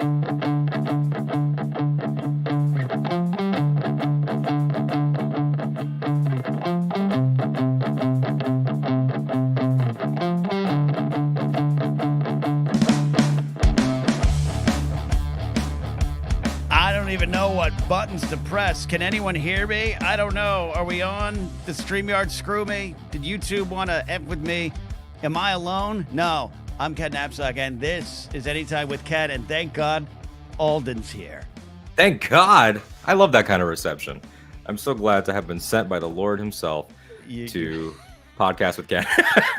I don't even know what buttons to press. Can anyone hear me? I don't know. Are we on? Did StreamYard screw me? Did YouTube want to F with me? Am I alone? No. I'm Ken Knapsack, and this is Anytime with Ken, and thank God Alden's here. Thank God. I love that kind of reception. I'm so glad to have been sent by the Lord himself to podcast with Ken.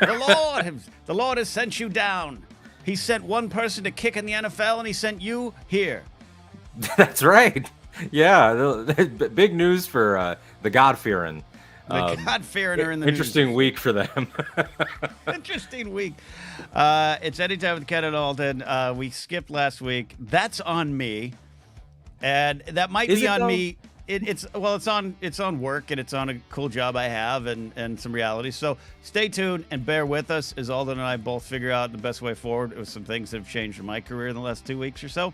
The Lord has sent you down. He sent one person to kick in the NFL, and he sent you here. That's right. Yeah, big news for the God-fearing. The God-fearing are in the interesting news. week for them. Interesting week. It's Anytime with Ken and Alden. We skipped last week. That's on me, and that might be on me. It's on work, and it's on a cool job I have, and some reality. So stay tuned and bear with us as Alden and I both figure out the best way forward with some things that have changed in my career in the last 2 weeks or so.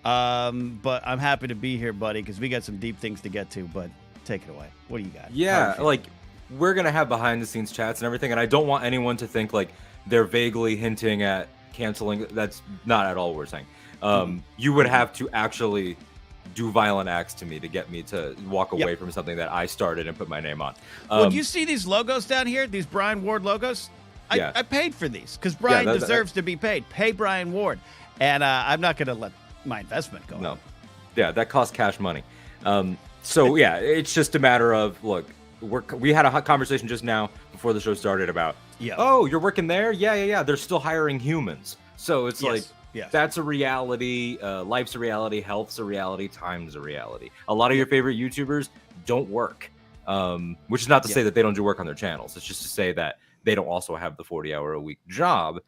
But I'm happy to be here, buddy, because we got some deep things to get to. But take it away. What do you got? Yeah, like we're gonna have behind the scenes chats and everything, and I don't want anyone to think like they're vaguely hinting at canceling. That's not at all what we're saying. You would have to actually do violent acts to me to get me to walk away from something that I started and put my name on. Well, you see these logos down here, these Brian Ward logos? I paid for these because Brian deserves to be paid. Pay Brian Ward. And I'm not going to let my investment go. No. Yeah, that costs cash money. So, yeah, it's just a matter of, look, we had a conversation just now before the show started about, oh, you're working there? Yeah. They're still hiring humans. So it's that's a reality. Life's a reality. Health's a reality. Time's a reality. A lot of your favorite YouTubers don't work, which is not to say that they don't do work on their channels. It's just to say that they don't also have the 40-hour-a-week job.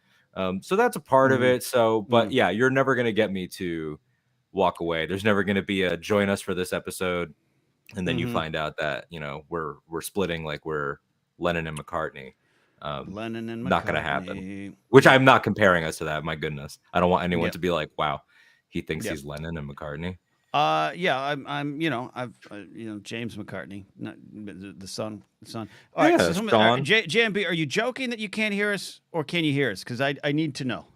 So that's a part of it. So, but yeah, you're never going to get me to walk away. There's never going to be a join us for this episode. And then you find out that, we're splitting like we're Lennon and McCartney. Lennon and McCartney. Not going to happen. Which I'm not comparing us to that. My goodness. I don't want anyone to be like, wow, he thinks he's Lennon and McCartney. I'm James McCartney, not the son. All right, so JMB, are you joking that you can't hear us, or can you hear us? Because I need to know.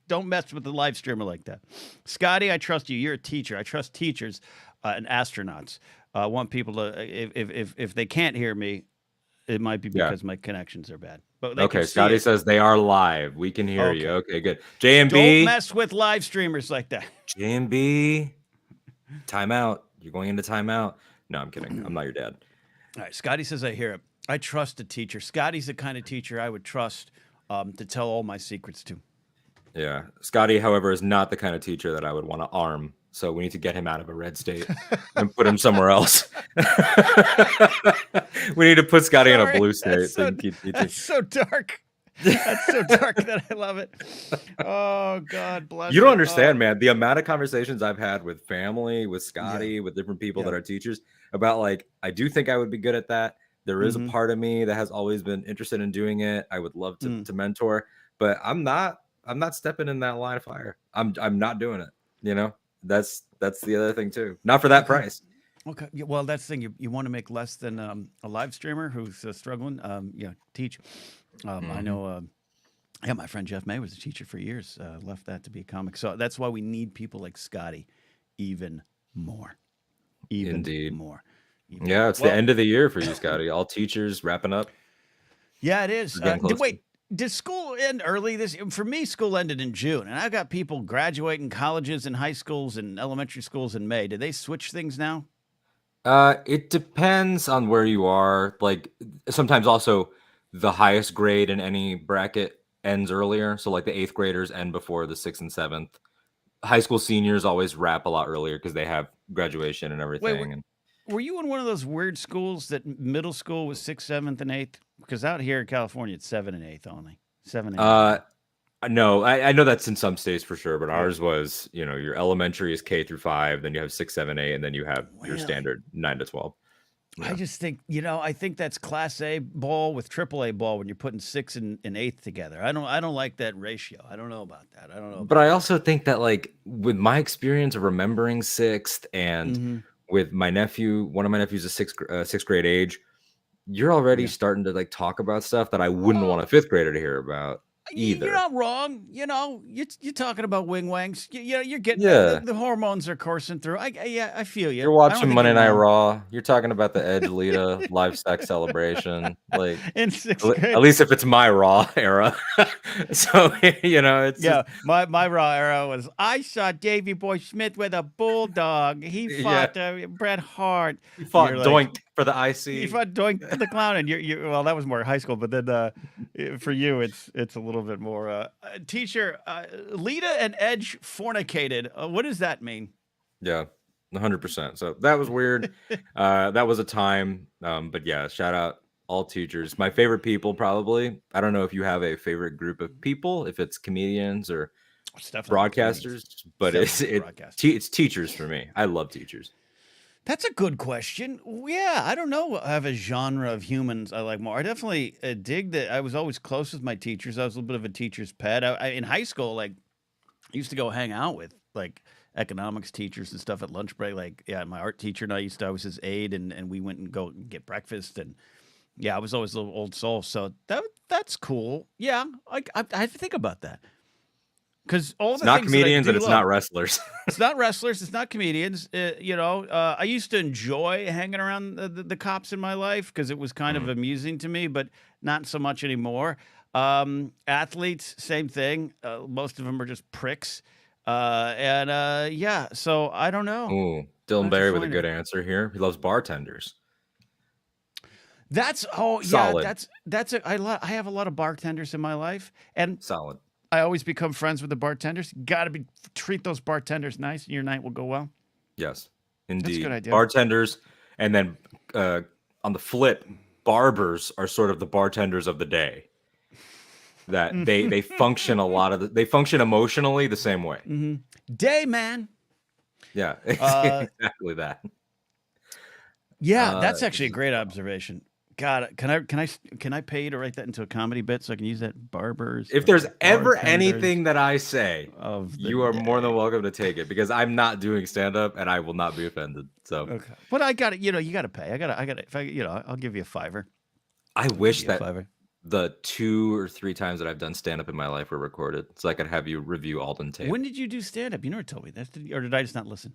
Don't mess with the live streamer like that. Scotty, I trust you. You're a teacher. I trust teachers and astronauts. I want people to, if they can't hear me, it might be because my connections are bad. But okay, Scotty says they are live. We can hear you. Okay, good. JMB. Don't mess with live streamers like that. JMB. Timeout. You're going into timeout. No, I'm kidding. I'm not your dad. All right. Scotty says I hear it. I trust a teacher. Scotty's the kind of teacher I would trust to tell all my secrets to. Yeah. Scotty, however, is not the kind of teacher that I would want to arm. So we need to get him out of a red state and put him somewhere else. We need to put Scotty in a blue state. That's so dark. That's so dark that I love it. Oh, God bless you. Don't understand, man. The amount of conversations I've had with family, with Scotty, with different people that are teachers about, like, I do think I would be good at that. There is a part of me that has always been interested in doing it. I would love to mentor, but I'm not stepping in that line of fire. I'm not doing it. That's the other thing too. Not for that price. Okay. Well, that's the thing. You want to make less than a live streamer who's struggling. Teach. I know. My friend Jeff May was a teacher for years. Left that to be a comic. So that's why we need people like Scotty even more. Indeed. More. It's the end of the year for you, Scotty. All teachers wrapping up. Yeah, it is. Wait. Did school end early? For me, school ended in June, and I've got people graduating colleges and high schools and elementary schools in May. Did they switch things now? It depends on where you are. Like sometimes also the highest grade in any bracket ends earlier. So like the 8th graders end before the 6th and 7th. High school seniors always wrap a lot earlier because they have graduation and everything. Were you in one of those weird schools that middle school was 6th, 7th, and 8th? Because out here in California, it's 7 and 8th only. 7 and 8th. No, I know that's in some states for sure, but ours was, your elementary is K through 5, then you have 6, 7, 8, and then you have your standard 9 to 12. I just think, I think that's Class A ball with Triple A ball when you're putting 6th and 8th together. I don't like that ratio. I don't know about that. I don't know. But I also think that, like, with my experience of remembering 6th and with my nephew, one of my nephews is sixth grade age, you're already starting to, like, talk about stuff that I wouldn't want a 5th grader to hear about either. You're not wrong. You're talking about wing wangs. You're getting the hormones are coursing through. I feel you. You're watching Monday Night Raw. You're talking about the Edge Lita livestock celebration, like in 6th grade. At least if it's my Raw era. So it's my Raw era was I saw Davey Boy Smith with a bulldog. He fought Bret Hart. He fought Doink for the IC. He fought Doink for the Clown, and you well, that was more high school, but then for you, it's a little bit more. Teacher, Lita and Edge fornicated. What does that mean? Yeah, 100%. So that was weird. That was a time. But yeah, shout out all teachers. My favorite people, probably. I don't know if you have a favorite group of people, if it's comedians or broadcasters, but it's teachers for me. I love teachers. That's a good question. Yeah, I don't know. I have a genre of humans I like more. I definitely dig that. I was always close with my teachers. I was a little bit of a teacher's pet. In high school, like, I used to go hang out with, like, economics teachers and stuff at lunch break. Like, my art teacher and I was his aide, and we went and go get breakfast. And I was always a little old soul. So that's cool. Yeah, I have to think about that. Because all it's not comedians and it's not wrestlers. It's not wrestlers. It's not comedians. I used to enjoy hanging around the cops in my life because it was kind of amusing to me, but not so much anymore. Athletes, same thing. Most of them are just pricks. So I don't know. Ooh, Dylan Barry with a good answer here. He loves bartenders. That's solid. I have a lot of bartenders in my life, and solid. I always become friends with the bartenders. Got to treat those bartenders nice, and your night will go well. Yes, indeed. That's a good idea. Bartenders, and then on the flip, barbers are sort of the bartenders of the day. That they function they function emotionally the same way. Day man. Yeah, exactly that. Yeah, that's actually a great observation. God, can I pay you to write that into a comedy bit so I can use that? Barbers. If there's ever anything that I say, you are more than welcome to take it because I'm not doing stand up and I will not be offended. So, okay. But I got it. You got to pay. I got it. If I'll give you a $5. I wish that the 2 or 3 times that I've done stand up in my life were recorded, so I could have you review Alden tape. When did you do stand up? You never told me that, or did I just not listen?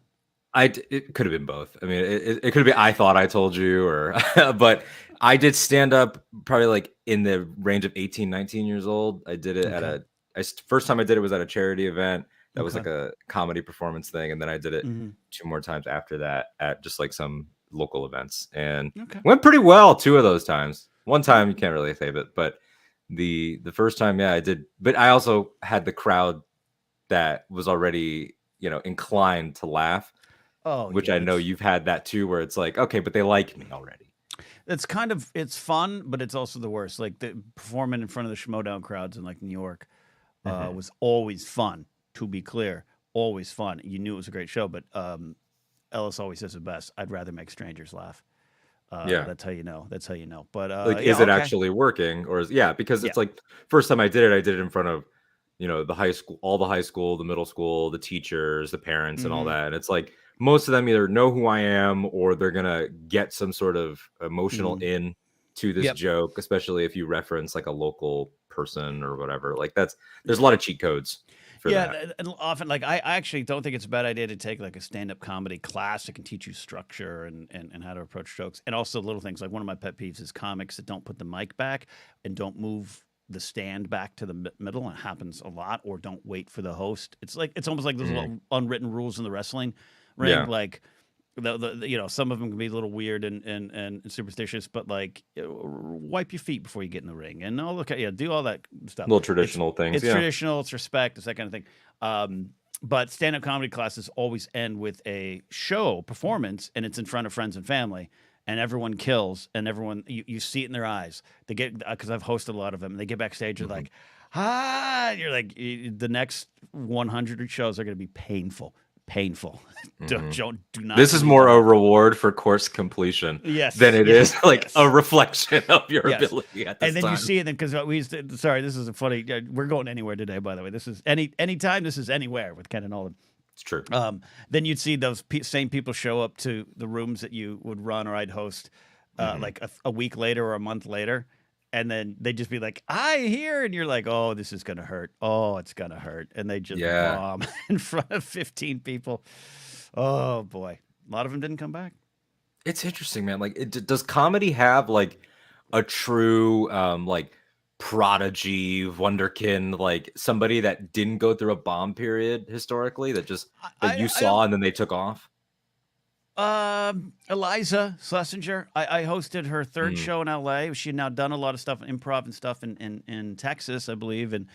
It could have been both. I mean, it could have been I thought I told you, or but I did stand up probably like in the range of 18, 19 years old. I did it at first time I did it was at a charity event. That was like a comedy performance thing. And then I did it 2 more times after that at just like some local events and went pretty well 2 of those times. One time you can't really save it, but the first time, I did. But I also had the crowd that was already, inclined to laugh. Oh, which I know you've had that too, where it's like, okay, but they like me already. It's fun, but it's also the worst. Like the performing in front of the Schmoedown crowds in like New York was always fun. To be clear, always fun. You knew it was a great show, but Ellis always says it best. I'd rather make strangers laugh. That's how you know. But is it actually working, or because it's like first time I did it in front of the high school, all the high school, the middle school, the teachers, the parents, and all that. And it's like most of them either know who I am or they're gonna get some sort of emotional in to this joke, especially if you reference like a local person or whatever. Like there's a lot of cheat codes. And often, like I actually don't think it's a bad idea to take like a stand-up comedy class that can teach you structure and how to approach jokes, and also little things. Like one of my pet peeves is comics that don't put the mic back and don't move the stand back to the middle. It happens a lot, or don't wait for the host. It's almost like those little unwritten rules in the wrestling ring. Like the some of them can be a little weird and superstitious, but like wipe your feet before you get in the ring and do all that stuff. Little traditional things. It's traditional. It's respect. It's that kind of thing. But stand-up comedy classes always end with a show performance, and it's in front of friends and family. And everyone kills, and everyone you see it in their eyes. They get because I've hosted a lot of them. And they get backstage, they're like, "Ah!" You're like, the next 100 shows are going to be painful, painful. Mm-hmm. Do not. This is more a reward for course completion than it is like a reflection of your ability at this time. And then you see it, because we used to, sorry, this is a funny, we're going anywhere today, by the way. This is anytime, this is anywhere with Ken and Alden. It's true. Then you'd see those same people show up to the rooms that you would run or I'd host like a week later or a month later. And then they'd just be like, I hear. And you're like, oh, this is going to hurt. Oh, it's going to hurt. And they just bomb in front of 15 people. Oh, boy. A lot of them didn't come back. It's interesting, man. Like, does comedy have like a true like prodigy, wonderkin, like somebody that didn't go through a bomb period historically that just you saw and then they took off? Eliza Schlesinger. I hosted her third show in LA. She had now done a lot of stuff, improv and stuff in Texas, I believe, and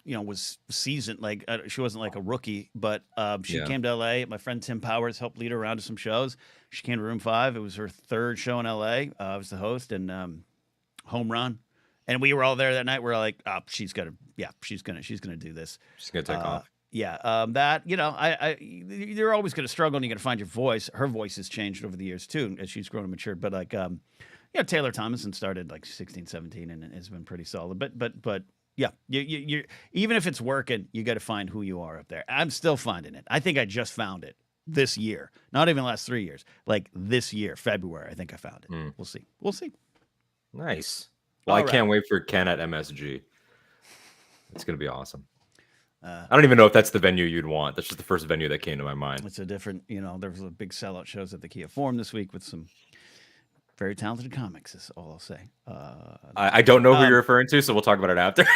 was seasoned. Like she wasn't like a rookie, but she came to LA. My friend Tim Powers helped lead her around to some shows. She came to Room 5. It was her third show in LA. I was the host, and home run. And we were all there that night. We're like, oh, she's gonna do this. She's gonna take off. Yeah, that, you're always going to struggle and you're going to find your voice. Her voice has changed over the years too, as she's grown and matured. But like, Taylor Thomason started like 16, 17 and has been pretty solid. But yeah, you even if it's working, you got to find who you are up there. I'm still finding it. I think I just found it this year, not even the last 3 years, like this year, February, I think I found it. We'll see. Nice. Well, I can't wait for Ken at MSG. It's going to be awesome. I don't even know if that's the venue you'd want. That's just the first venue that came to my mind. It's a different, there was a big sellout shows at the Kia Forum this week with some very talented comics, is all I'll say. I don't know who you're referring to, so we'll talk about it after.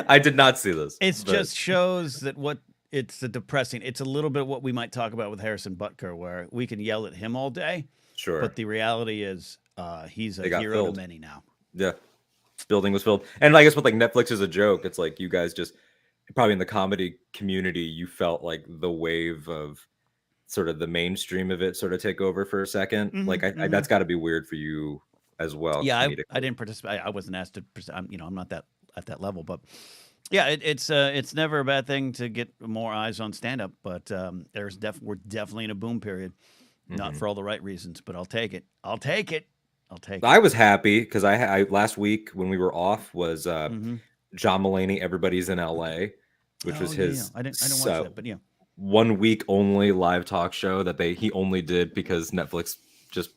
I did not see this. Just shows that it's depressing. It's a little bit what we might talk about with Harrison Butker, where we can yell at him all day. Sure. But the reality is he's a hero to many now. Yeah. Building was filled. And I guess with like Netflix is a joke, it's like you guys just probably in the comedy community, you felt like the wave of sort of the mainstream of it sort of take over for a second. I that's got to be weird for you as well. Yeah, I didn't participate. I wasn't asked to. I'm not that at that level, but yeah, it's never a bad thing to get more eyes on stand up. But we're definitely in a boom period, not for all the right reasons, but I'll take it. I was happy because I last week when we were off was John Mulaney, Everybody's in LA, which was his. I didn't watch that, but yeah. 1 week only live talk show that he only did because Netflix just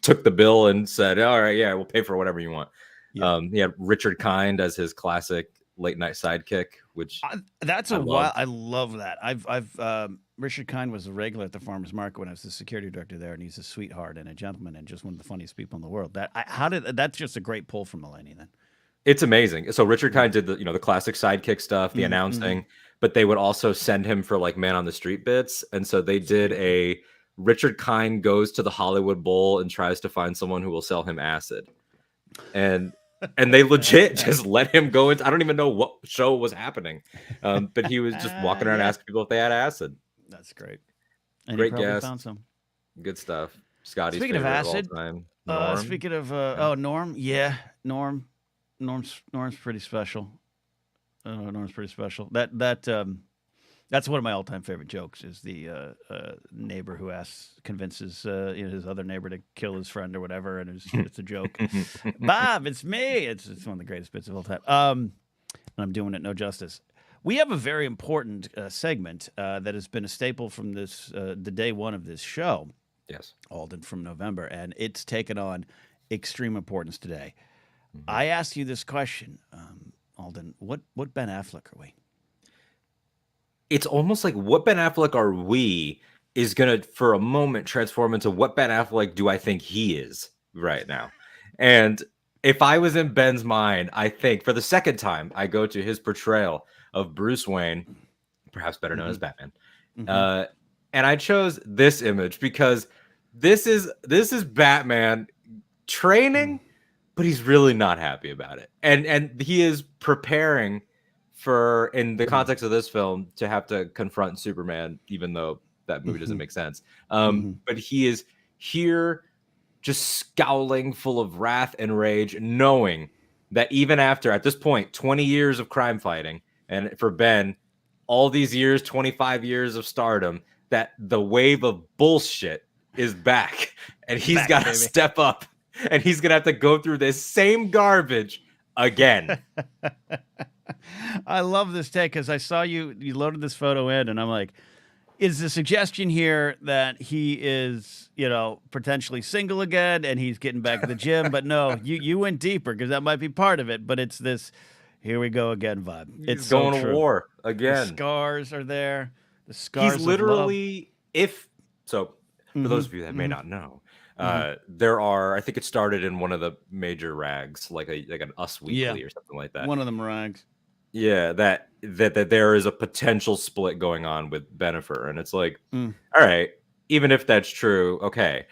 took the bill and said, all right, yeah, we'll pay for whatever you want. Yeah. He had Richard Kind as his classic late night sidekick, which I love that. I've Richard Kind was a regular at the farmers market when I was the security director there, and he's a sweetheart and a gentleman and just one of the funniest people in the world. That's just a great pull from Mulaney then. It's amazing. So Richard Kind did the classic sidekick stuff, the announcing, but they would also send him for like man on the street bits. And so they did a Richard Kind goes to the Hollywood Bowl and tries to find someone who will sell him acid. And they legit just let him go into, I don't even know what show was happening. But he was just walking around asking people if they had acid. That's great. And great guest. Found some. Good stuff. Scotty's speaking of acid, of all time. Speaking of Norm, Norm's pretty special. Norm's pretty special. That's one of my all-time favorite jokes. Is the neighbor who convinces his other neighbor to kill his friend or whatever, and it's a joke. Bob, it's me. It's one of the greatest bits of all time. And I'm doing it no justice. We have a very important segment that has been a staple from the day one of this show. Yes, Alden, from November, and it's taken on extreme importance today. I asked you this question, Alden. What Ben Affleck are we? It's almost like what Ben Affleck are we is gonna for a moment transform into what Ben Affleck do I think he is right now. And if I was in Ben's mind, I think for the second time I go to his portrayal of Bruce Wayne, perhaps better known as Batman. And I chose this image because this is Batman training, but he's really not happy about it. And he is preparing for, in the context of this film, to have to confront Superman, even though that movie doesn't make sense. But he is here just scowling, full of wrath and rage, knowing that even after, at this point, 20 years of crime fighting, And for Ben, all these years, 25 years of stardom, that the wave of bullshit is back. And he's got to step up. And he's going to have to go through this same garbage again. I love this take because I saw you loaded this photo in, and I'm like, is the suggestion here that he is, potentially single again and he's getting back to the gym? But no, you went deeper because that might be part of it. But it's this, here we go again vibe. It's going so to war again. The scars are there. The scars. He's literally, for those of you that may not know, there are, I think it started in one of the major rags, like an Us Weekly or something like that. One of them rags. Yeah, that there is a potential split going on with Bennifer, and it's like, all right, even if that's true, okay,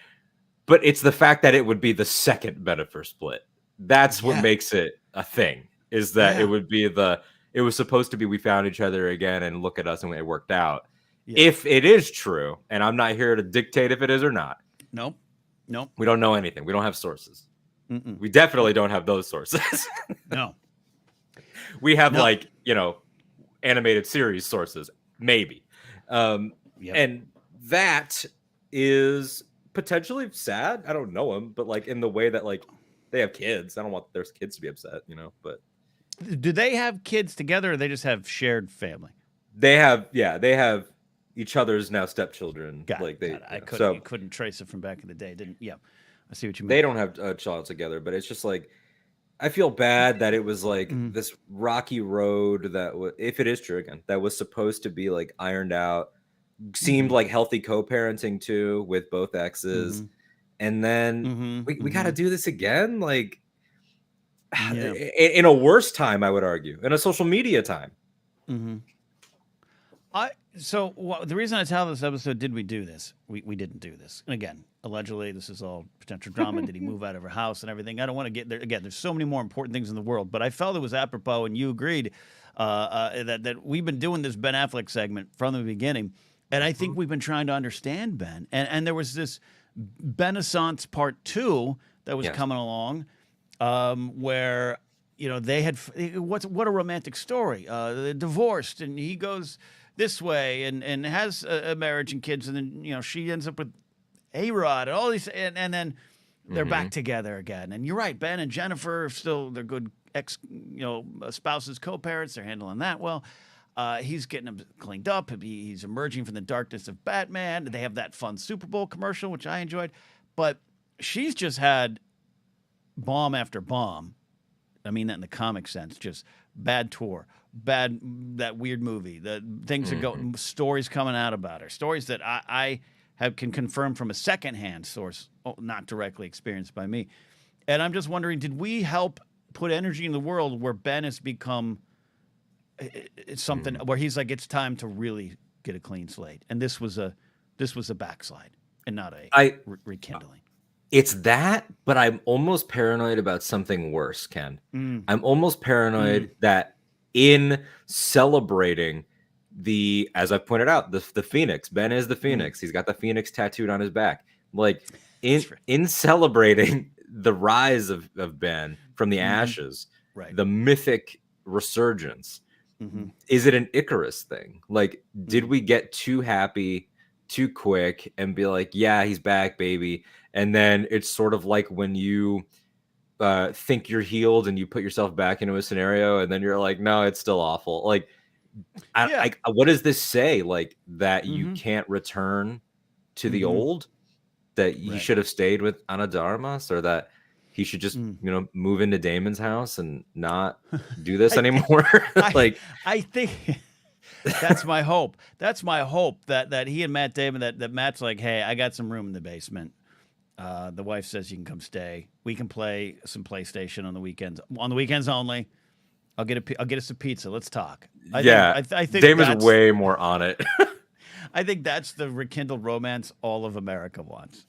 but it's the fact that it would be the second Bennifer split. That's what makes it a thing. Is that it would be it was supposed to be we found each other again and look at us and it worked out. Yeah. If it is true, and I'm not here to dictate if it is or not. Nope. We don't know anything. We don't have sources. We definitely don't have those sources. No. We have animated series sources, maybe. And that is potentially sad. I don't know them, but in the way that they have kids. I don't want their kids to be upset, but. Do they have kids together or they just have shared family? They have each other's now stepchildren. I couldn't trace it from back in the day. I see what you mean. They don't have a child together, but it's just I feel bad that it was this rocky road that if it is true again, that was supposed to be ironed out, seemed like healthy co-parenting too with both exes. And then we got to do this again. In a worse time, I would argue, in a social media time. The reason I tell this episode, did we do this? We didn't do this. And again, allegedly, this is all potential drama. Did he move out of her house and everything? I don't want to get there. Again, there's so many more important things in the world. But I felt it was apropos, and you agreed that we've been doing this Ben Affleck segment from the beginning. And I think we've been trying to understand Ben. And there was this Benaissance Part 2 that was coming along where, they had what a romantic story. They're divorced, and he goes this way and has a marriage and kids, and then she ends up with A-Rod and all these, and then they're back together again. And you're right, Ben and Jennifer are still, they're good spouses, co-parents. They're handling that well. He's getting them cleaned up. He's emerging from the darkness of Batman. They have that fun Super Bowl commercial, which I enjoyed. But she's just had bomb after bomb. I mean that in the comic sense. Just bad tour, that weird movie. The things that go, stories coming out about her. Stories that I can confirm from a secondhand source, not directly experienced by me. And I'm just wondering, did we help put energy in the world where Ben has become something where he's like, it's time to really get a clean slate, and this was a backslide and not a rekindling. It's that, but I'm almost paranoid about something worse, Ken. I'm almost paranoid that in celebrating as I pointed out, the Phoenix, Ben is the Phoenix. He's got the Phoenix tattooed on his back. In celebrating the rise of Ben from the ashes, the mythic resurgence. Is it an Icarus thing? Did we get too happy too quick and be like, yeah, he's back, baby? And then it's sort of like when you think you're healed and you put yourself back into a scenario and then you're like, no, it's still awful. What does this say? That you can't return to the old, that he should have stayed with Ana de Armas, or that he should just, move into Damon's house and not do this anymore. I think that's my hope. That's my hope that he and Matt Damon, that Matt's like, hey, I got some room in the basement. The wife says you can come stay. We can play some PlayStation on the weekends. On the weekends only. I'll get us a pizza. Let's talk. I think Damon's way more on it. I think that's the rekindled romance all of America wants.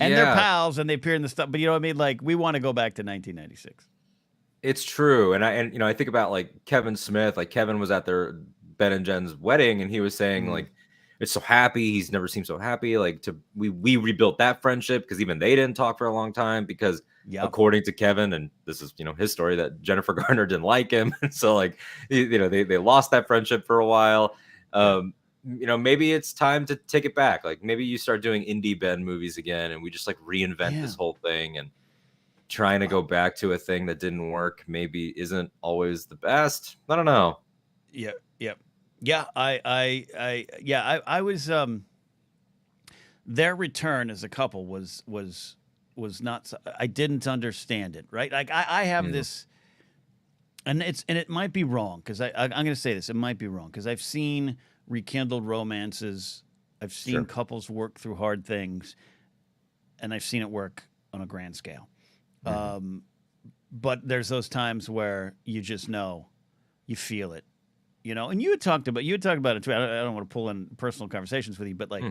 And they're pals, and they appear in the stuff. But you know what I mean? We want to go back to 1996. It's true, and I think about Kevin Smith. Kevin was at their Ben and Jen's wedding, and he was saying it's so happy. He's never seemed so happy. Like we rebuilt that friendship because even they didn't talk for a long time because according to Kevin, and this is his story, that Jennifer Garner didn't like him, and so like they lost that friendship for a while. Maybe it's time to take it back. Like maybe you start doing indie Ben movies again, and we just like reinvent this whole thing, and trying to go back to a thing that didn't work maybe isn't always the best. I don't know. Yeah, I was their return as a couple was not, I didn't understand it, right? Like I have this, and it might be wrong because I'm going to say this, it might be wrong because I've seen rekindled romances, I've seen couples work through hard things, and I've seen it work on a grand scale. But there's those times where you just know, you feel it. And you had talked about it too. I don't want to pull in personal conversations with you, but like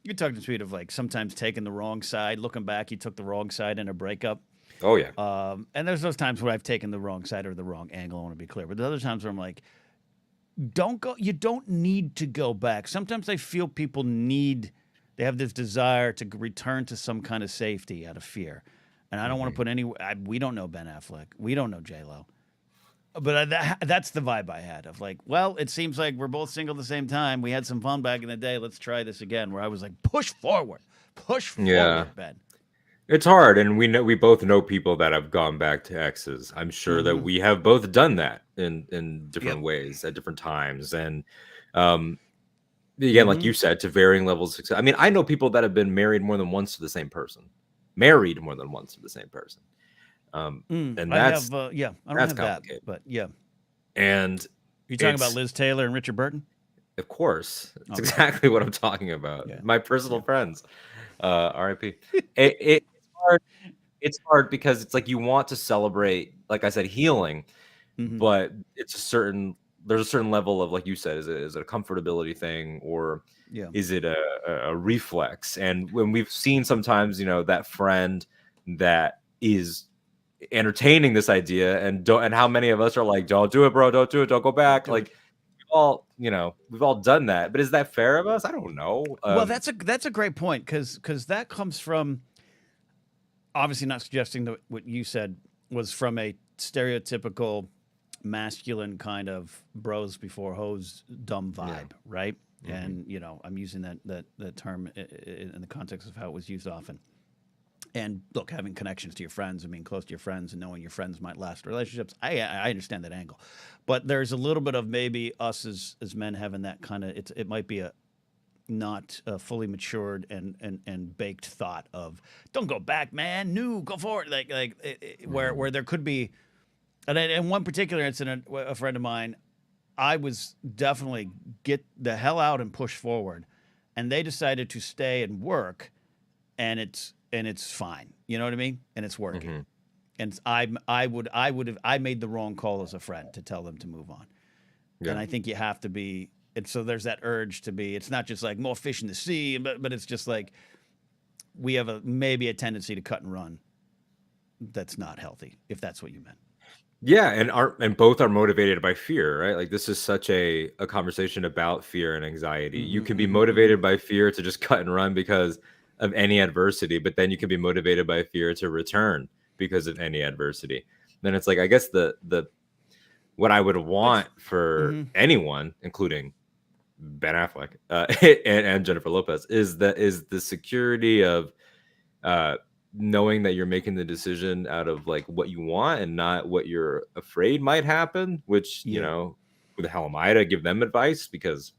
you talked to tweet of like sometimes taking the wrong side. Looking back, you took the wrong side in a breakup. Oh yeah. And there's those times where I've taken the wrong side or the wrong angle. I want to be clear, but there's other times where I'm like, don't go. You don't need to go back. Sometimes I feel people they have this desire to return to some kind of safety out of fear, and I don't want to put we don't know Ben Affleck. We don't know J-Lo. But that's the vibe I had of like, well, it seems like we're both single at the same time. We had some fun back in the day. Let's try this again. Where I was like, push forward, Ben. It's hard, and we both know people that have gone back to exes. I'm sure that we have both done that in different ways at different times, and again, like you said, to varying levels of success. I mean, I know people that have been married more than once to the same person, and that's I don't that's have complicated. that, but yeah. And you talking about Liz Taylor and Richard Burton? Of course, it's exactly what I'm talking about. Yeah. My personal friends, R.I.P. It's hard. It's hard because it's like you want to celebrate, like I said, healing, but there's a certain level of, like you said, is it a comfortability thing, or is it a reflex? And when we've seen sometimes, that friend that is entertaining this idea and how many of us are like, don't do it, bro, don't do it, don't go back. Like we've all done that, but is that fair of us? I don't know. Well, that's a great point because that comes from, obviously not suggesting that what you said was from a stereotypical masculine kind of bros before hoes dumb vibe, right? And I'm using that term in the context of how it was used often. And look, having connections to your friends and being close to your friends and knowing your friends might last relationships, I understand that angle. But there's a little bit of maybe us as men having that kind of, it might be a not fully matured and baked thought of, don't go back, man, go forward. Where there could be, and in one particular incident, a friend of mine, I was definitely get the hell out and push forward. And they decided to stay and work, and it's fine. You know what I mean? And it's working. And I made the wrong call as a friend to tell them to move on. And I think you have to be, and so there's that urge to be, it's not just like more fish in the sea, but it's just like we have maybe a tendency to cut and run. That's not healthy, if that's what you meant. Yeah, and both are motivated by fear, right? Like this is such a conversation about fear and anxiety. You can be motivated by fear to just cut and run because of any adversity, but then you can be motivated by fear to return because of any adversity. Then it's like, I guess the what I would want for anyone, including Ben Affleck and Jennifer Lopez, is the security of knowing that you're making the decision out of like what you want and not what you're afraid might happen. Which who the hell am I to give them advice? Because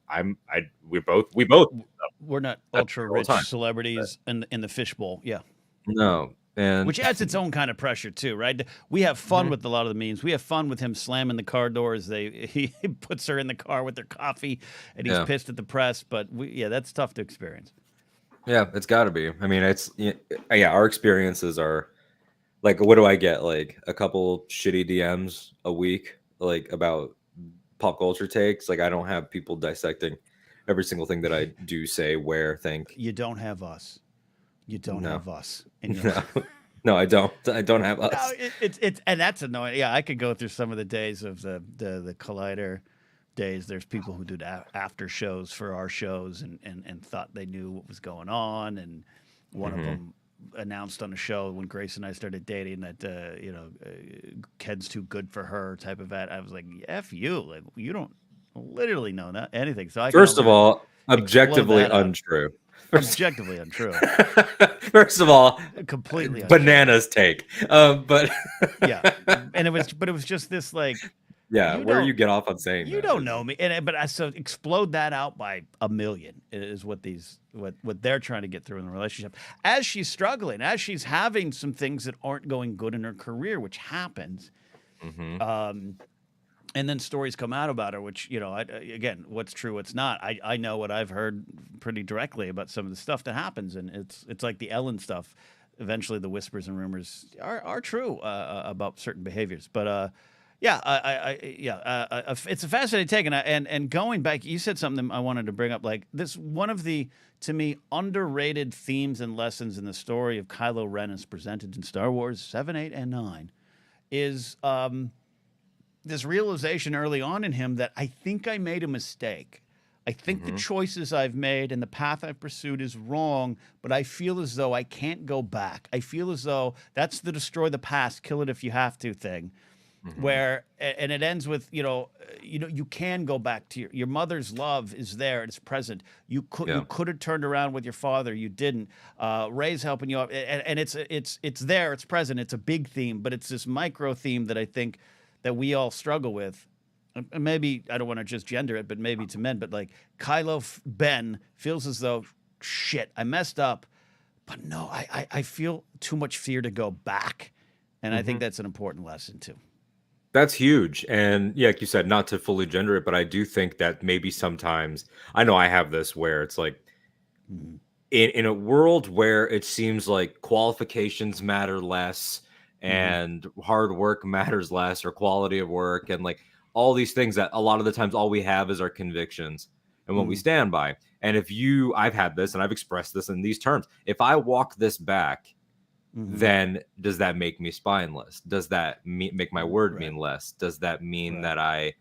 we're not ultra rich celebrities in the fishbowl. Yeah. No. And which adds its own kind of pressure too, right? We have fun with a lot of the memes. We have fun with him slamming the car doors. He puts her in the car with their coffee, and he's pissed at the press. But that's tough to experience. Yeah, it's got to be. I mean, our experiences are like, what do I get? Like a couple shitty DMs a week, like about pop culture takes. Like I don't have people dissecting every single thing that I do, say, wear, think. You don't have us. You don't have us. No, I don't. I don't have us. No, it's and that's annoying. Yeah, I could go through some of the days of the Collider days, there's people who did after shows for our shows and thought they knew what was going on. And one of them announced on a show when Grace and I started dating that, Ken's too good for her type of ad. I was like, F you. Like, you don't literally know anything. So I First of all, objectively untrue. Objectively untrue. First of all, completely bananas take. But yeah, and it was just this like, yeah, where you get off on saying you don't know me, but so explode that out by a million is what they're trying to get through in the relationship. As she's struggling, as she's having some things that aren't going good in her career, which happens. And then stories come out about her, which, again, what's true, what's not. I know what I've heard pretty directly about some of the stuff that happens, and it's like the Ellen stuff. Eventually, the whispers and rumors are true about certain behaviors. But it's a fascinating take. And going back, you said something I wanted to bring up. Like this, one of the, to me, underrated themes and lessons in the story of Kylo Ren as presented in Star Wars 7, 8, and 9 is this realization early on in him that I think I made a mistake. I think the choices I've made and the path I've pursued is wrong, but I feel as though I can't go back. I feel as though that's the destroy the past, kill it if you have to thing, where, and it ends with, you can go back to your mother's love is there. It's present. You could have turned around with your father. You didn't. Ray's helping you out. And it's there. It's present. It's a big theme, but it's this micro theme that I think that we all struggle with. And maybe, I don't want to just gender it, but maybe to men, but like Kylo Ben feels as though, shit, I messed up, but no, I feel too much fear to go back. And I think that's an important lesson too. That's huge. And yeah, like you said, not to fully gender it, but I do think that maybe sometimes, I know I have this where it's like, in a world where it seems like qualifications matter less, and hard work matters less, or quality of work, and like all these things that a lot of the times all we have is our convictions and what we stand by. And I've had this and I've expressed this in these terms. If I walk this back, then does that make me spineless? Does that make my word mean less? Does that mean that so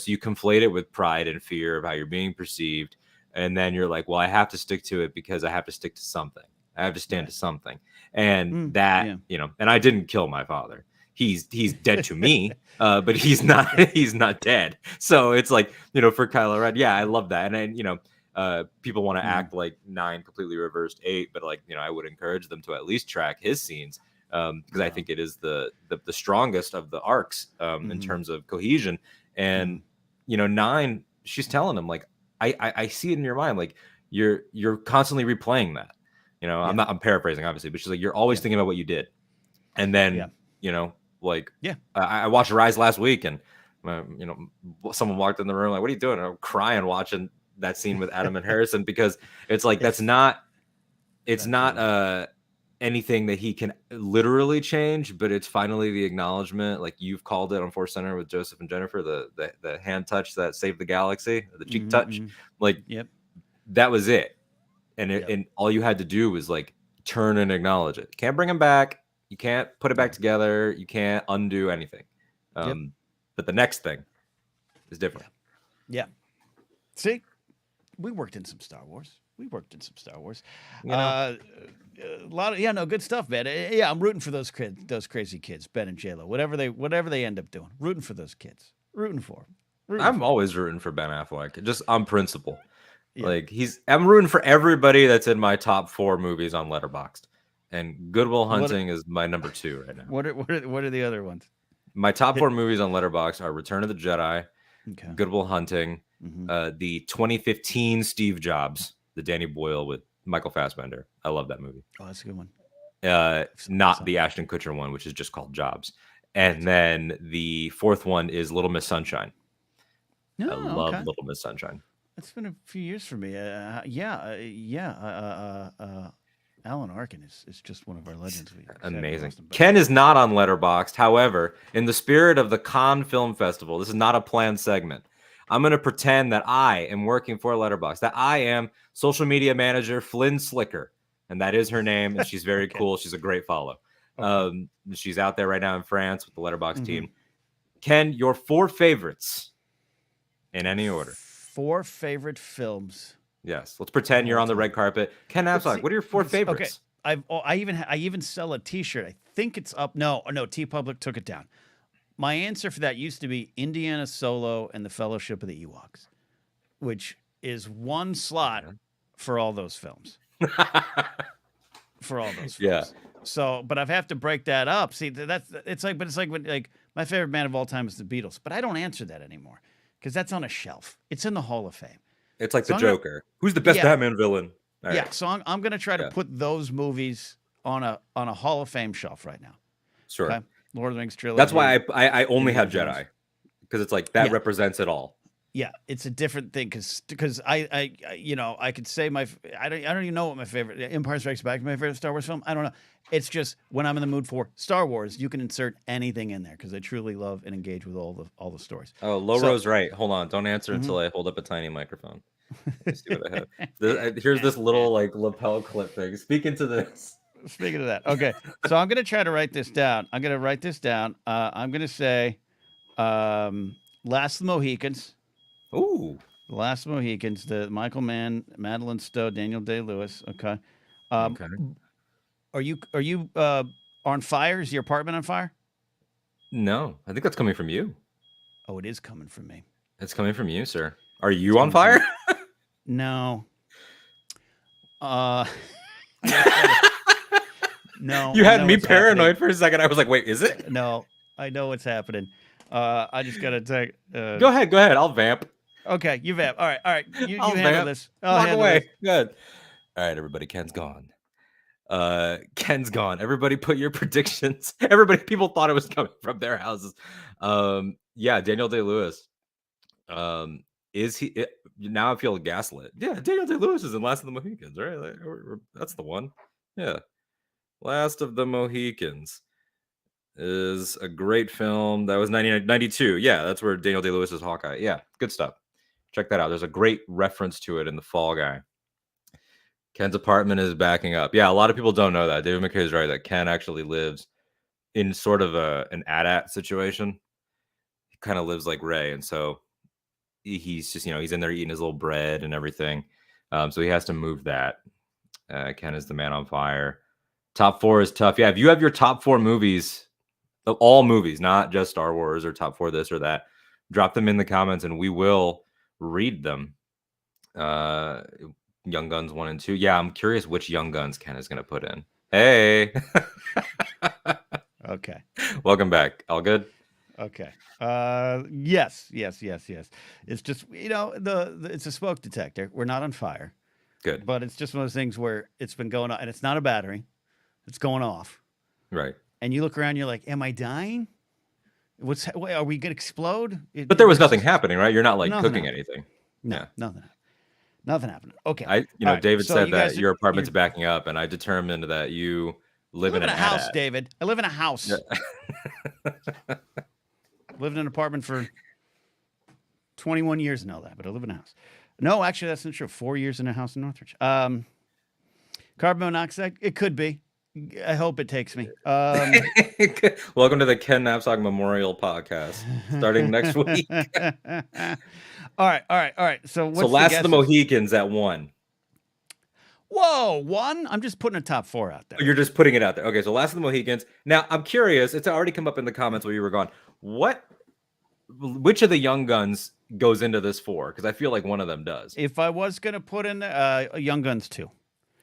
you conflate it with pride and fear of how you're being perceived. And then you're like, well, I have to stick to it because I have to stick to something. I have to stand to something. And and I didn't kill my father. He's dead to me, but he's not dead. So it's like, for Kylo Ren, I love that. And people want to act like 9 completely reversed 8, but like, I would encourage them to at least track his scenes, because I think it is the strongest of the arcs in terms of cohesion. And 9, she's telling him like, I see it in your mind, like you're constantly replaying that. I'm paraphrasing obviously, but she's like, you're always thinking about what you did. And then, I watched Rise last week, and someone walked in the room like, what are you doing? And I'm crying watching that scene with Adam and Harrison, because it's like, it's not anything that he can literally change, but it's finally the acknowledgement, like you've called it on Force Center with Joseph and Jennifer, the hand touch that saved the galaxy, the cheek touch, like that was it. And and all you had to do was like turn and acknowledge it. You can't bring him back. You can't put it back together. You can't undo anything. But the next thing is different. Yeah. See, we worked in some Star Wars. A lot of good stuff, man. Yeah, I'm rooting for those crazy kids, Ben and JLo, whatever they end up doing. Rooting for those kids. Rooting for them. I'm always rooting for Ben Affleck, just on principle. Yeah. Like I'm rooting for everybody that's in my top 4 movies on Letterboxd, and Good Will Hunting is my number 2 right now. What are the other ones? My top 4 movies on Letterboxd are Return of the Jedi, Good Will Hunting, the 2015 Steve Jobs, the Danny Boyle with Michael Fassbender. I love that movie. Oh, that's a good one. Not the Ashton Kutcher one, which is just called Jobs. And then the 4th one is Little Miss Sunshine. I love Little Miss Sunshine. It's been a few years for me. Alan Arkin is just one of our legends. Amazing. Ken is not on Letterboxd. However, in the spirit of the Cannes Film Festival, this is not a planned segment. I'm going to pretend that I am working for Letterboxd, that I am social media manager Flynn Slicker, and that is her name, and she's very cool. She's a great follow. She's out there right now in France with the Letterboxd team. Ken, your 4 favorites In any order. 4 favorite films. Yes. Let's pretend you're on the red carpet. Ken Napzok, what are your 4 favorites? Okay. I even sell a T-shirt. I think it's up. No, T-Public took it down. My answer for that used to be Indiana Solo and the Fellowship of the Ewoks, which is one slot for all those films. For all those films. Yeah. So, but I have to break that up. See, it's like when my favorite band of all time is the Beatles, but I don't answer that anymore because that's on a shelf. It's in the Hall of Fame. It's like the Joker. Who's the best Batman villain? All right. So I'm going to try to put those movies on a Hall of Fame shelf right now. Sure. Okay? Lord of the Rings trilogy. That's why I only have Jedi, because it's like that represents it all. Yeah, it's a different thing because I could say I don't even know what my favorite Empire Strikes Back is my favorite Star Wars film. I don't know. It's just when I'm in the mood for Star Wars, you can insert anything in there because I truly love and engage with all the stories. Oh, Loro's right. Hold on, don't answer until I hold up a tiny microphone. Let's see what I have. Here's this little like lapel clip thing. Speaking to this. Speaking of that, okay. So I'm gonna try to write this down. I'm gonna say, Last of the Mohicans. Ooh. The Last Mohicans, the Michael Mann, Madeline Stowe, Daniel Day-Lewis. Okay. Okay. Are you on fire? Is your apartment on fire? No, I think that's coming from you. Oh, it is coming from me. It's coming from you, sir. Are you on fire? No. No. You had me paranoid for a second. I was like, wait, is it? No, I know what's happening. I just gotta take. Go ahead. I'll vamp. Okay, you vamp. All right. You handle vamp. this. Walk away. This. Good. All right, everybody. Ken's gone. Ken's gone. Everybody put your predictions. People thought it was coming from their houses. Daniel Day-Lewis. Is he? Now I feel gaslit. Yeah, Daniel Day-Lewis is in Last of the Mohicans, right? That's the one. Yeah. Last of the Mohicans is a great film. That was 1992. Yeah, that's where Daniel Day-Lewis is Hawkeye. Yeah, good stuff. Check that out. There's a great reference to it in The Fall Guy. Ken's apartment is backing up. Yeah, a lot of people don't know that. David McKay is right that Ken actually lives in sort of an AT-AT situation. He kind of lives like Ray, and so he's just, he's in there eating his little bread and everything. So he has to move that. Ken is the man on fire. Top 4 is tough. Yeah, if you have your top 4 movies, of all movies, not just Star Wars or top 4 this or that, drop them in the comments and we will read them. Young Guns 1 and 2. Yeah, I'm curious which Young Guns Ken is going to put in. Hey. Okay. Welcome back. All good? Okay. Yes. It's just, it's a smoke detector. We're not on fire. Good. But it's just one of those things where it's been going on, and it's not a battery. It's going off. Right. And you look around, you're like, am I dying? Are we going to explode? But there was nothing happening, right? You're not cooking anything. No, yeah. Nothing happened. Okay. David said that your apartment's backing up, and I determined that you live in a house, David. I live in a house. Yeah. Lived in an apartment for 21 years and all that, but I live in a house. No, actually, that's not true. 4 years in a house in Northridge. Carbon monoxide, it could be. I hope it takes me. Welcome to the Ken Napzok Memorial Podcast, starting next week. All right. So Last of the Mohicans at 1. Whoa, 1? I'm just putting a top 4 out there. You're just putting it out there. Okay, so Last of the Mohicans. Now, I'm curious. It's already come up in the comments while you were gone. Which of the Young Guns goes into this 4? Because I feel like one of them does. If I was going to put in Young Guns 2.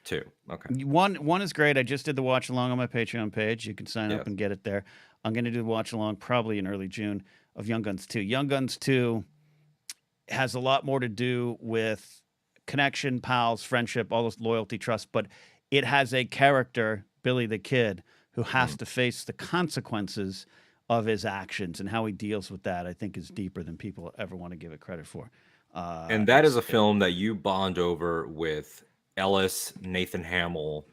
2. Okay. One is great. I just did the watch along on my Patreon page. You can sign up and get it there. I'm going to do the watch along probably in early June of Young Guns 2. Young Guns 2 has a lot more to do with connection, pals, friendship, all this loyalty, trust, but it has a character, Billy the Kid, who has to face the consequences of his actions, and how he deals with that, I think, is deeper than people ever want to give it credit for. And that is a film that you bond over with Ellis, Nathan Hamill,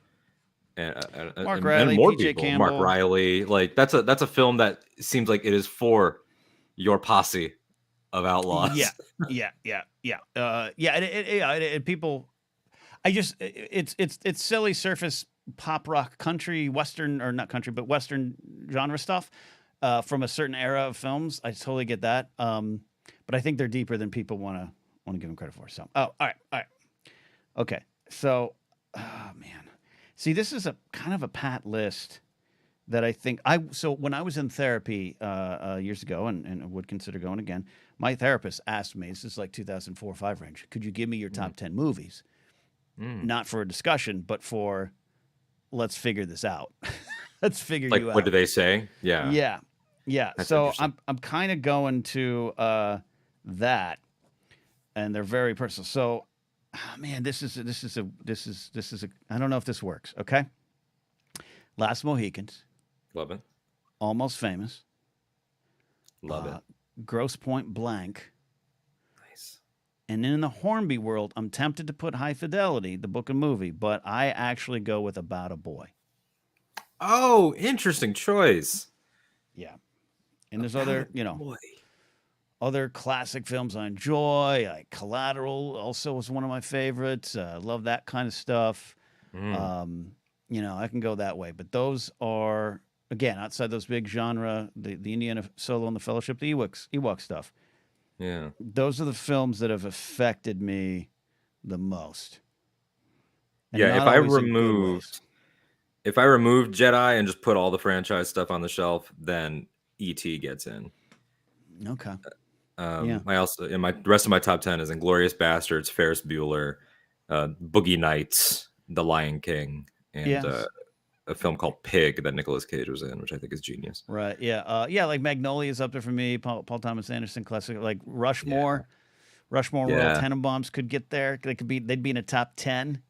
and Mark Riley, and more PJ people. Campbell. Mark Riley, that's a film that seems like it is for your posse of outlaws. Yeah. And people, it's silly surface pop rock country western, or not country, but western genre stuff from a certain era of films. I totally get that. but I think they're deeper than people want to give them credit for. So, all right, okay. So, oh man, see, this is a kind of a pat list that I think so when I was in therapy years ago and would consider going again, my therapist asked me, this is like 2004 or 5 range, could you give me your top 10 movies? Not for a discussion, but for let's figure this out. Let's figure you out. What do they say? Yeah. That's so I'm kind of going to that, and they're very personal. So, man, this is a I don't know if this works. Okay, Last Mohicans. Love it. Almost Famous. Love it. Gross Point Blank. Nice. And in the Hornby world, I'm tempted to put High Fidelity, the book and movie, but I actually go with About a Boy. Oh, interesting choice. Yeah. And there's other other classic films I enjoy. Like Collateral also was one of my favorites. Love that kind of stuff. I can go that way. But those are, again, outside those big genre, the Indiana Solo and the Fellowship, the Ewok stuff. Yeah. Those are the films that have affected me the most. And if I removed Jedi and just put all the franchise stuff on the shelf, then E.T. gets in. Okay. I also, in my rest of my top 10 is Inglourious Bastards, Ferris Bueller, Boogie Nights, The Lion King, and a film called Pig that Nicolas Cage was in, which I think is genius. Right. Yeah. Like Magnolia is up there for me. Paul Thomas Anderson classic, like Rushmore. Rushmore Royal Tenenbaums could get there. They'd be in a top 10.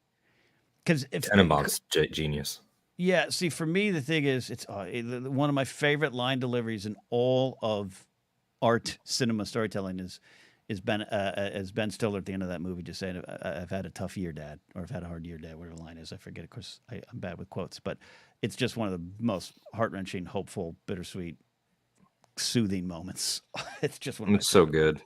Because Tenenbaums genius. Yeah. See, for me, the thing is, it's one of my favorite line deliveries in all of art cinema storytelling is Ben Stiller at the end of that movie just saying, "I've had a tough year, Dad," or "I've had a hard year, Dad." Whatever the line is, I forget. Of course, I'm bad with quotes, but it's just one of the most heart-wrenching, hopeful, bittersweet, soothing moments. It's just one. It's so good.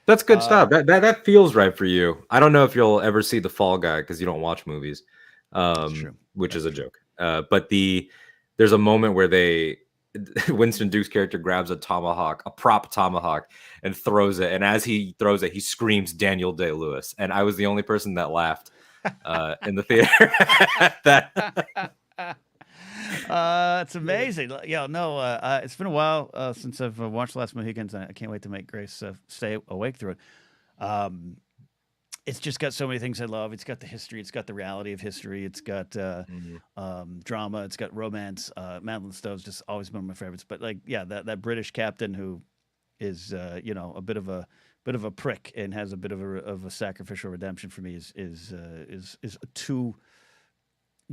That's good stuff. That feels right for you. I don't know if you'll ever see The Fall Guy because you don't watch movies, which is a joke. But there's a moment where Winston Duke's character grabs a prop tomahawk, and throws it. And as he throws it, he screams Daniel Day-Lewis. And I was the only person that laughed in the theater. It's amazing. It's been a while since I've watched Last Mohicans. I can't wait to make Grace stay awake through it. It's just got so many things I love. It's got the history. It's got the reality of history. It's got drama. It's got romance. Madeline Stowe's just always been one of my favorites. But that British captain who is a bit of a prick and has a bit of a sacrificial redemption for me is too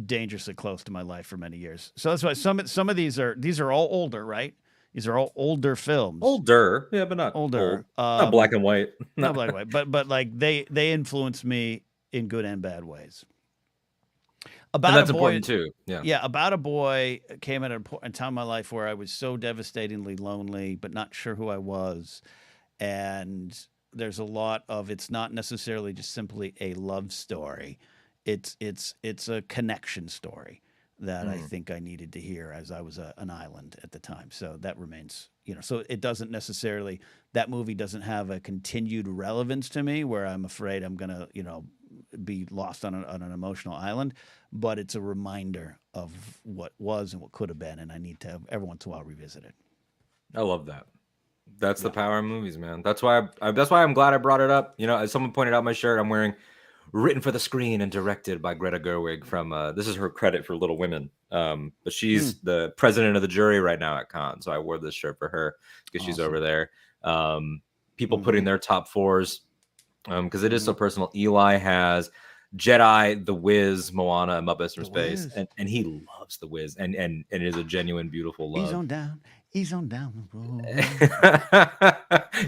dangerously close to my life for many years. So that's why some of these are all older, right? These are all older films. Older, yeah, but not older. Not black and white. Not black and white, but like they influence me in good and bad ways. That's important too. Yeah. About a Boy came at a time in my life where I was so devastatingly lonely, but not sure who I was, and there's a lot of it's not necessarily just simply a love story. It's a connection story that I think I needed to hear as I was an island at the time. So that remains, so it doesn't necessarily, that movie doesn't have a continued relevance to me where I'm afraid I'm going to, be lost on an emotional island, but it's a reminder of what was and what could have been. And I need to every once in a while revisit it. I love that. That's the power of movies, man. That's why I'm glad I brought it up. As someone pointed out my shirt I'm wearing, written for the screen and directed by Greta Gerwig from this is her credit for Little Women, but she's the president of the jury right now at Cannes, so I wore this shirt for her because she's over there. People putting their top fours because it is so personal. Eli has Jedi, The Wiz, Moana, and Muppets from Space, and he loves The Wiz, and it is a genuine beautiful love. He's on down the road.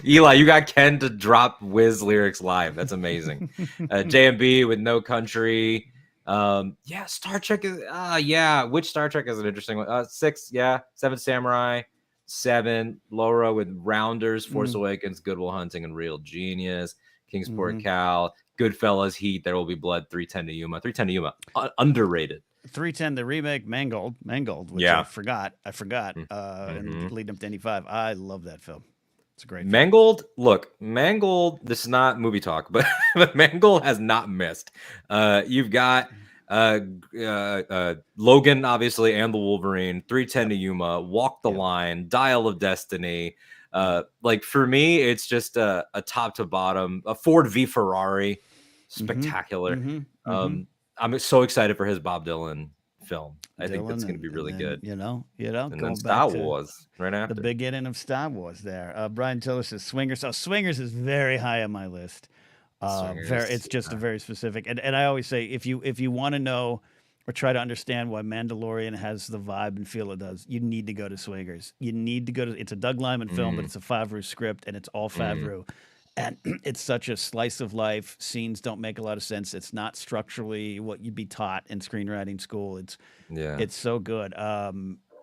Eli, you got Ken to drop Wiz lyrics live. That's amazing. JMB with No Country. Star Trek is which Star Trek is an interesting one? 6, 7 Samurai, 7 Laura with Rounders, Force Awakens, Good Will Hunting, and Real Genius, Kingsport Cal, Goodfellas, Heat, There Will Be Blood, 310 to Yuma. 310 to Yuma, underrated. 310, the remake, Mangold, which I forgot, and leading up to 95. I love that film. It's a great film. Mangold. Look, Mangold. This is not movie talk, but Mangold has not missed. You've got Logan, obviously, and the Wolverine. 3:10 to Yuma. Walk the Line. Dial of Destiny. Like for me, it's just a top to bottom. A Ford v Ferrari. Spectacular. I'm so excited for his Bob Dylan film. I think that's going to be really good. You know, and then Star Wars right after the beginning of Star Wars. There, Brian Tiller says Swingers. So Swingers is very high on my list. It's just a very specific, and I always say if you want to know or try to understand why Mandalorian has the vibe and feel it does, you need to go to Swingers. You need to go to. It's a Doug Liman film, but it's a Favreau script, and it's all Favreau. And it's such a slice of life. Scenes don't make a lot of sense. It's not structurally what you'd be taught in screenwriting school. It's so good.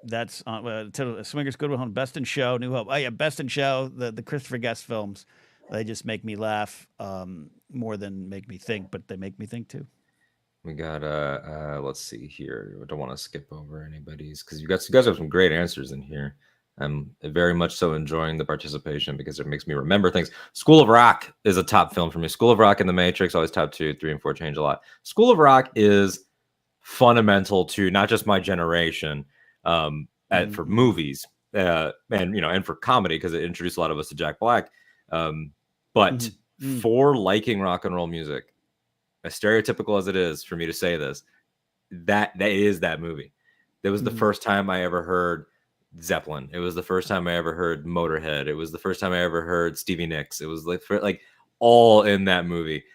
That's on Swingers, Good Will Hunt, Best in Show, New Hope. Oh yeah, Best in Show. The Christopher Guest films, they just make me laugh more than make me think, but they make me think too. We got let's see here. I don't want to skip over anybody's because you guys have some great answers in here. I'm very much so enjoying the participation because it makes me remember things. School of Rock is a top film for me. School of Rock and The Matrix, always top 2, 3, and 4 change a lot. School of Rock is fundamental to not just my generation for movies and for comedy because it introduced a lot of us to Jack Black. But for liking rock and roll music, as stereotypical as it is for me to say this, that is that movie. That was the first time I ever heard Zeppelin. It was the first time I ever heard Motorhead. It was the first time I ever heard Stevie Nicks. It was like all in that movie,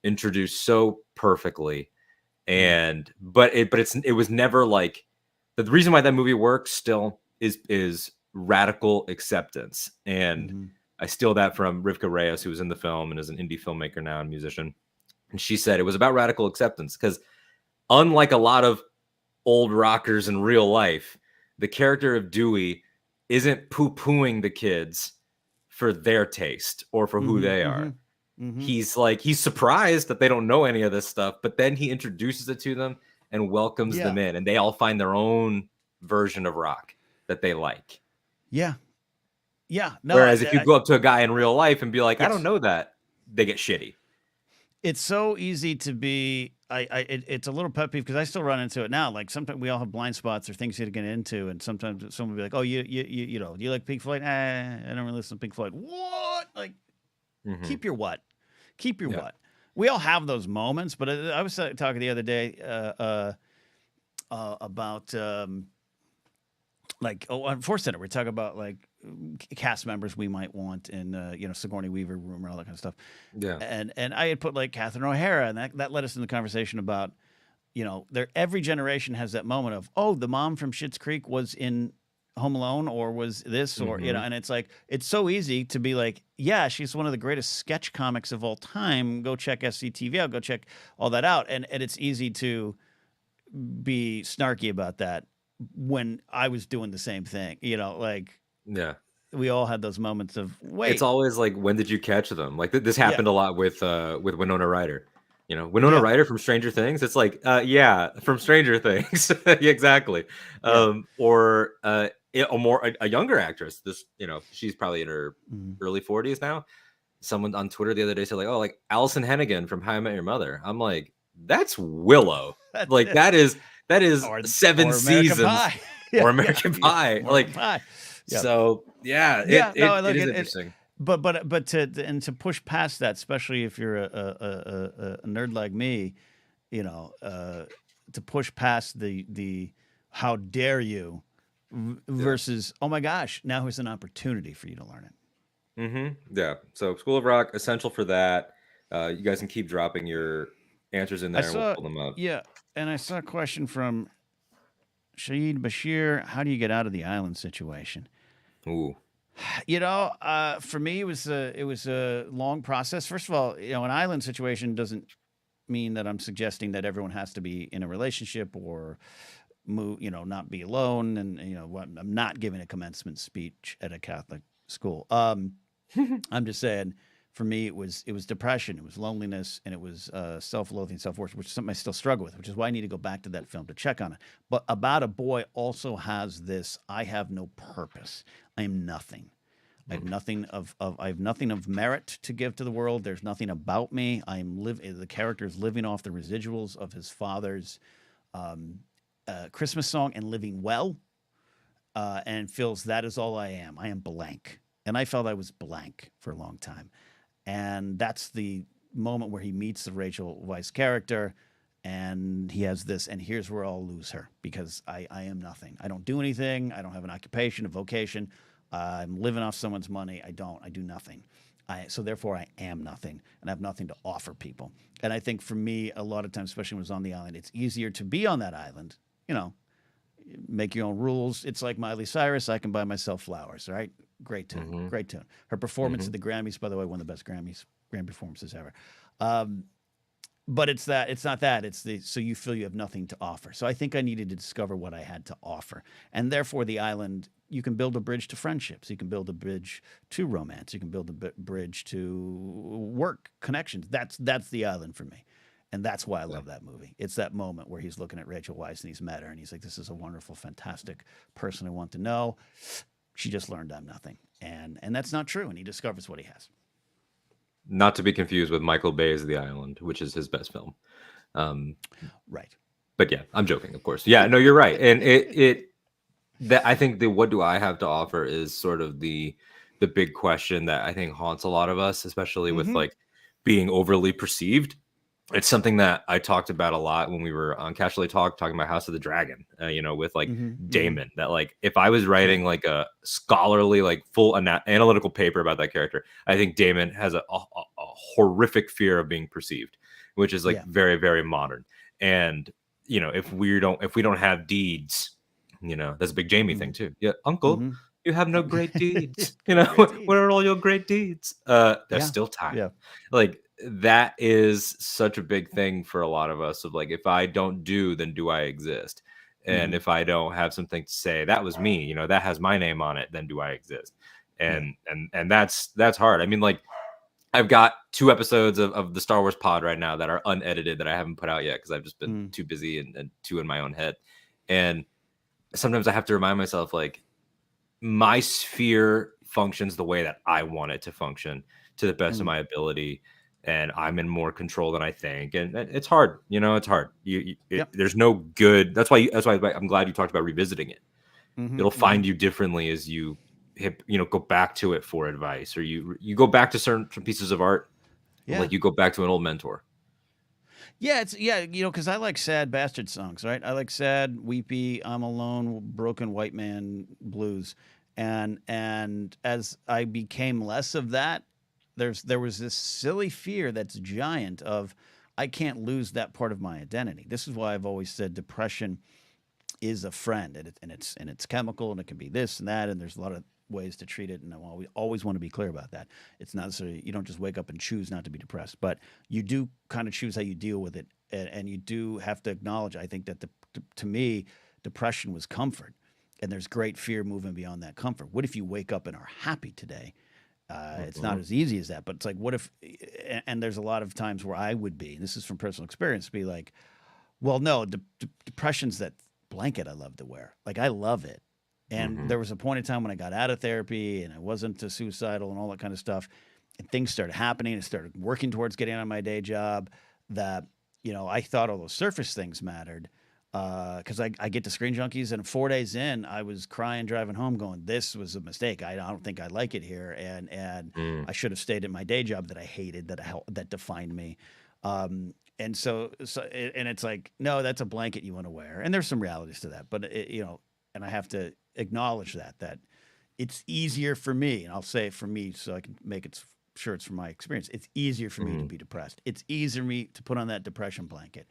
introduced so perfectly. But it was never like the reason why that movie works still is radical acceptance. And I steal that from Rivka Reyes, who was in the film and is an indie filmmaker now and musician. And she said it was about radical acceptance because unlike a lot of old rockers in real life, the character of Dewey isn't poo-pooing the kids for their taste or for who they are. He's surprised that they don't know any of this stuff, but then he introduces it to them and welcomes them in, and they all find their own version of rock that they like. Yeah. No, whereas if you go up to a guy in real life and be like, I don't know that, they get shitty. It's so easy to be. It's a little pet peeve because I still run into it now. Like sometimes we all have blind spots or things you get into, and sometimes someone will be like, "Oh, you know, do you like Pink Floyd? I don't really listen to Pink Floyd." What? Like, keep your what? Keep your what? We all have those moments, but I was talking the other day about on Force Center. We're talking about like cast members we might want in Sigourney Weaver room or all that kind of stuff. And I had put like Catherine O'Hara, and that led us in the conversation about every generation has that moment of, oh, the mom from Schitt's Creek was in Home Alone or was this or and it's like it's so easy to be like, yeah, she's one of the greatest sketch comics of all time, go check SCTV out, go check all that out, and it's easy to be snarky about that when I was doing the same thing, we all had those moments of wait. It's always like, when did you catch them? Like this happened a lot with Winona Ryder. Winona Ryder from Stranger Things. It's like, from Stranger Things, exactly. Or a younger actress. This, she's probably in her early 40s now. Someone on Twitter the other day said like, oh, like Allison Hennigan from How I Met Your Mother. I'm like, that's Willow. Like that is or 7 seasons or American Pie. Pie. So it is interesting. But to push past that, especially if you're a nerd like me, to push past the how dare you versus oh my gosh, now here's an opportunity for you to learn it. Yeah. So School of Rock, essential for that. You guys can keep dropping your answers in there and we'll pull them up. Yeah. And I saw a question from Shahid Bashir. How do you get out of the island situation? Ooh. For me, it was a long process. First of all, an island situation doesn't mean that I'm suggesting that everyone has to be in a relationship or move, not be alone. And I'm not giving a commencement speech at a Catholic school. I'm just saying, for me, it was depression, it was loneliness, and it was self-loathing, self-worth, which is something I still struggle with, which is why I need to go back to that film to check on it. But About a Boy also has this, I have no purpose. I am nothing. I have nothing I have nothing of merit to give to the world. There's nothing about me. The character is living off the residuals of his father's Christmas song and living well, and feels that is all I am. I am blank. And I felt I was blank for a long time. And that's the moment where he meets the Rachel Weisz character, and he has this, and here's where I'll lose her, because I am nothing. I don't do anything. I don't have an occupation, a vocation. I'm living off someone's money. I do nothing. So therefore I am nothing, and I have nothing to offer people. And I think for me, a lot of times, especially when I was on the island, it's easier to be on that island, make your own rules. It's like Miley Cyrus. I can buy myself flowers, right? Great tune. Great tune. Her performance at the Grammys, by the way, one of the best Grammy performances ever. But it's not that. So you feel you have nothing to offer. So I think I needed to discover what I had to offer. And therefore the island, you can build a bridge to friendships. You can build a bridge to romance. You can build a bridge to work connections. That's the island for me. And that's why I love that movie. It's that moment where he's looking at Rachel Weisz and he's met her and he's like, this is a wonderful, fantastic person I want to know. She just learned I'm nothing. And that's not true. And he discovers what he has. Not to be confused with Michael Bay's The Island, which is his best film. Right. But yeah, I'm joking, of course. Yeah, no, you're right. And I think the what do I have to offer is sort of the big question that I think haunts a lot of us, especially with like being overly perceived. It's something that I talked about a lot when we were on Casually talking about House of the Dragon, with like Damon, that like if I was writing like a scholarly, like full analytical paper about that character, I think Damon has a horrific fear of being perceived, which is like very, very modern. And, if we don't have deeds, that's a big Jamie thing too. Yeah. Uncle, you have no great deeds. Where are all your great deeds? There's still time. Yeah. Like, that is such a big thing for a lot of us of like, if I don't do, then do I exist? And if I don't have something to say, that was me, that has my name on it, then do I exist? And that's hard. I mean, like, I've got 2 episodes of the Star Wars pod right now that are unedited that I haven't put out yet because I've just been too busy and too in my own head. And sometimes I have to remind myself, like, my sphere functions the way that I want it to function to the best of my ability. And I'm in more control than I think. And it's hard, it's hard. There's no good. That's why I'm glad you talked about revisiting it. It'll find you differently as you go back to it for advice, or you go back to certain pieces of art. Like you go back to an old mentor. Yeah, because I like sad bastard songs, right? I like sad, weepy, I'm alone, broken white man blues. And as I became less of that, there was this silly fear that's giant of I can't lose that part of my identity. This is why I've always said depression is a friend, and it's chemical, and it can be this and that, and there's a lot of ways to treat it, and I always want to be clear about that. It's not necessarily, you don't just wake up and choose not to be depressed, but you do kind of choose how you deal with it, and you do have to acknowledge, I think, that to me, depression was comfort, and there's great fear moving beyond that comfort. What if you wake up and are happy today? It's not as easy as that, but it's like, what if, and there's a lot of times where I would be, and this is from personal experience, be like, well, no, depression's that blanket I love to wear. Like, I love it. And there was a point in time when I got out of therapy and I wasn't suicidal and all that kind of stuff, and things started happening and started working towards getting out of my day job, that, I thought all those surface things mattered. Because I get to Screen Junkies, and 4 days in, I was crying driving home, going, "This was a mistake. I don't think I like it here, and I should have stayed at my day job that I hated, that defined me." And so it's like, no, that's a blanket you want to wear, and there's some realities to that, but and I have to acknowledge that it's easier for me, and I'll say it for me so I can make it sure it's from my experience. It's easier for me to be depressed. It's easier for me to put on that depression blanket.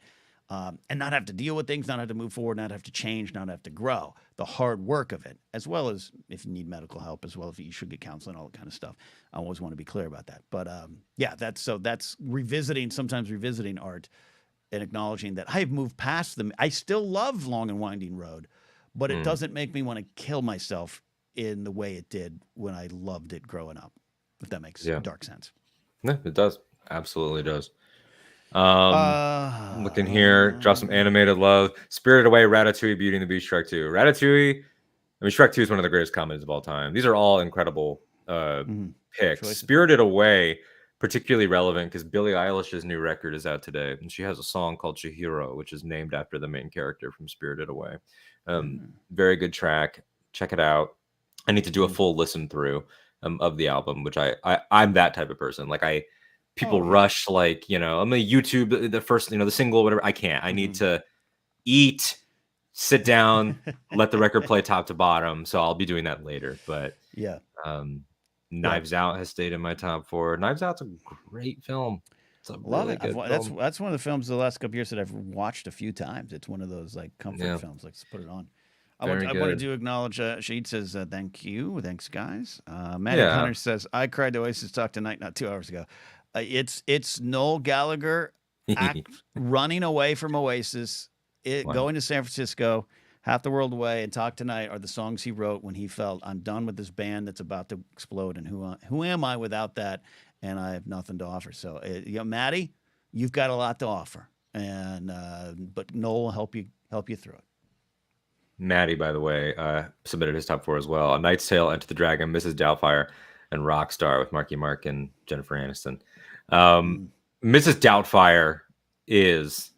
And not have to deal with things, not have to move forward, not have to change, not have to grow. The hard work of it, as well as if you need medical help, as well if you should get counseling, all that kind of stuff. I always want to be clear about that. But that's sometimes revisiting art and acknowledging that I've moved past them. I still love Long and Winding Road, but it doesn't make me want to kill myself in the way it did when I loved it growing up, if that makes dark sense. No, it does. Absolutely does. Looking here, drop some animated love. Spirited Away, Ratatouille, Beauty and the Beast, Shrek 2. Ratatouille, Shrek 2 is one of the greatest comedies of all time. These are all incredible picks. Choices. Spirited Away, particularly relevant because Billie Eilish's new record is out today, and she has a song called Chihiro, which is named after the main character from Spirited Away. Very good track. Check it out. I need to do a full listen through of the album, which I'm that type of person. Like people rush, like, I'm a YouTube the first, the single, whatever. I can't. I need to eat, sit down, let the record play top to bottom. So I'll be doing that later. But Knives Out has stayed in my top 4. Knives Out's a great film. It's a really good film. That's one of the films the last couple years that I've watched a few times. It's one of those like comfort films. Like, let's put it on. I wanted to acknowledge, Sheet says, thank you. Thanks, guys. Maddie Hunter says, I cried to Oasis Talk tonight, not 2 hours ago. It's Noel Gallagher running away from Oasis, going to San Francisco, Half the World Away, and Talk Tonight are the songs he wrote when he felt, I'm done with this band that's about to explode, and who am I without that? And I have nothing to offer. So, Maddie, you've got a lot to offer, and but Noel will help you through it. Maddie, by the way, submitted his top 4 as well. A Knight's Tale, Enter the Dragon, Mrs. Doubtfire, and Rockstar with Marky Mark and Jennifer Aniston. Mrs. Doubtfire is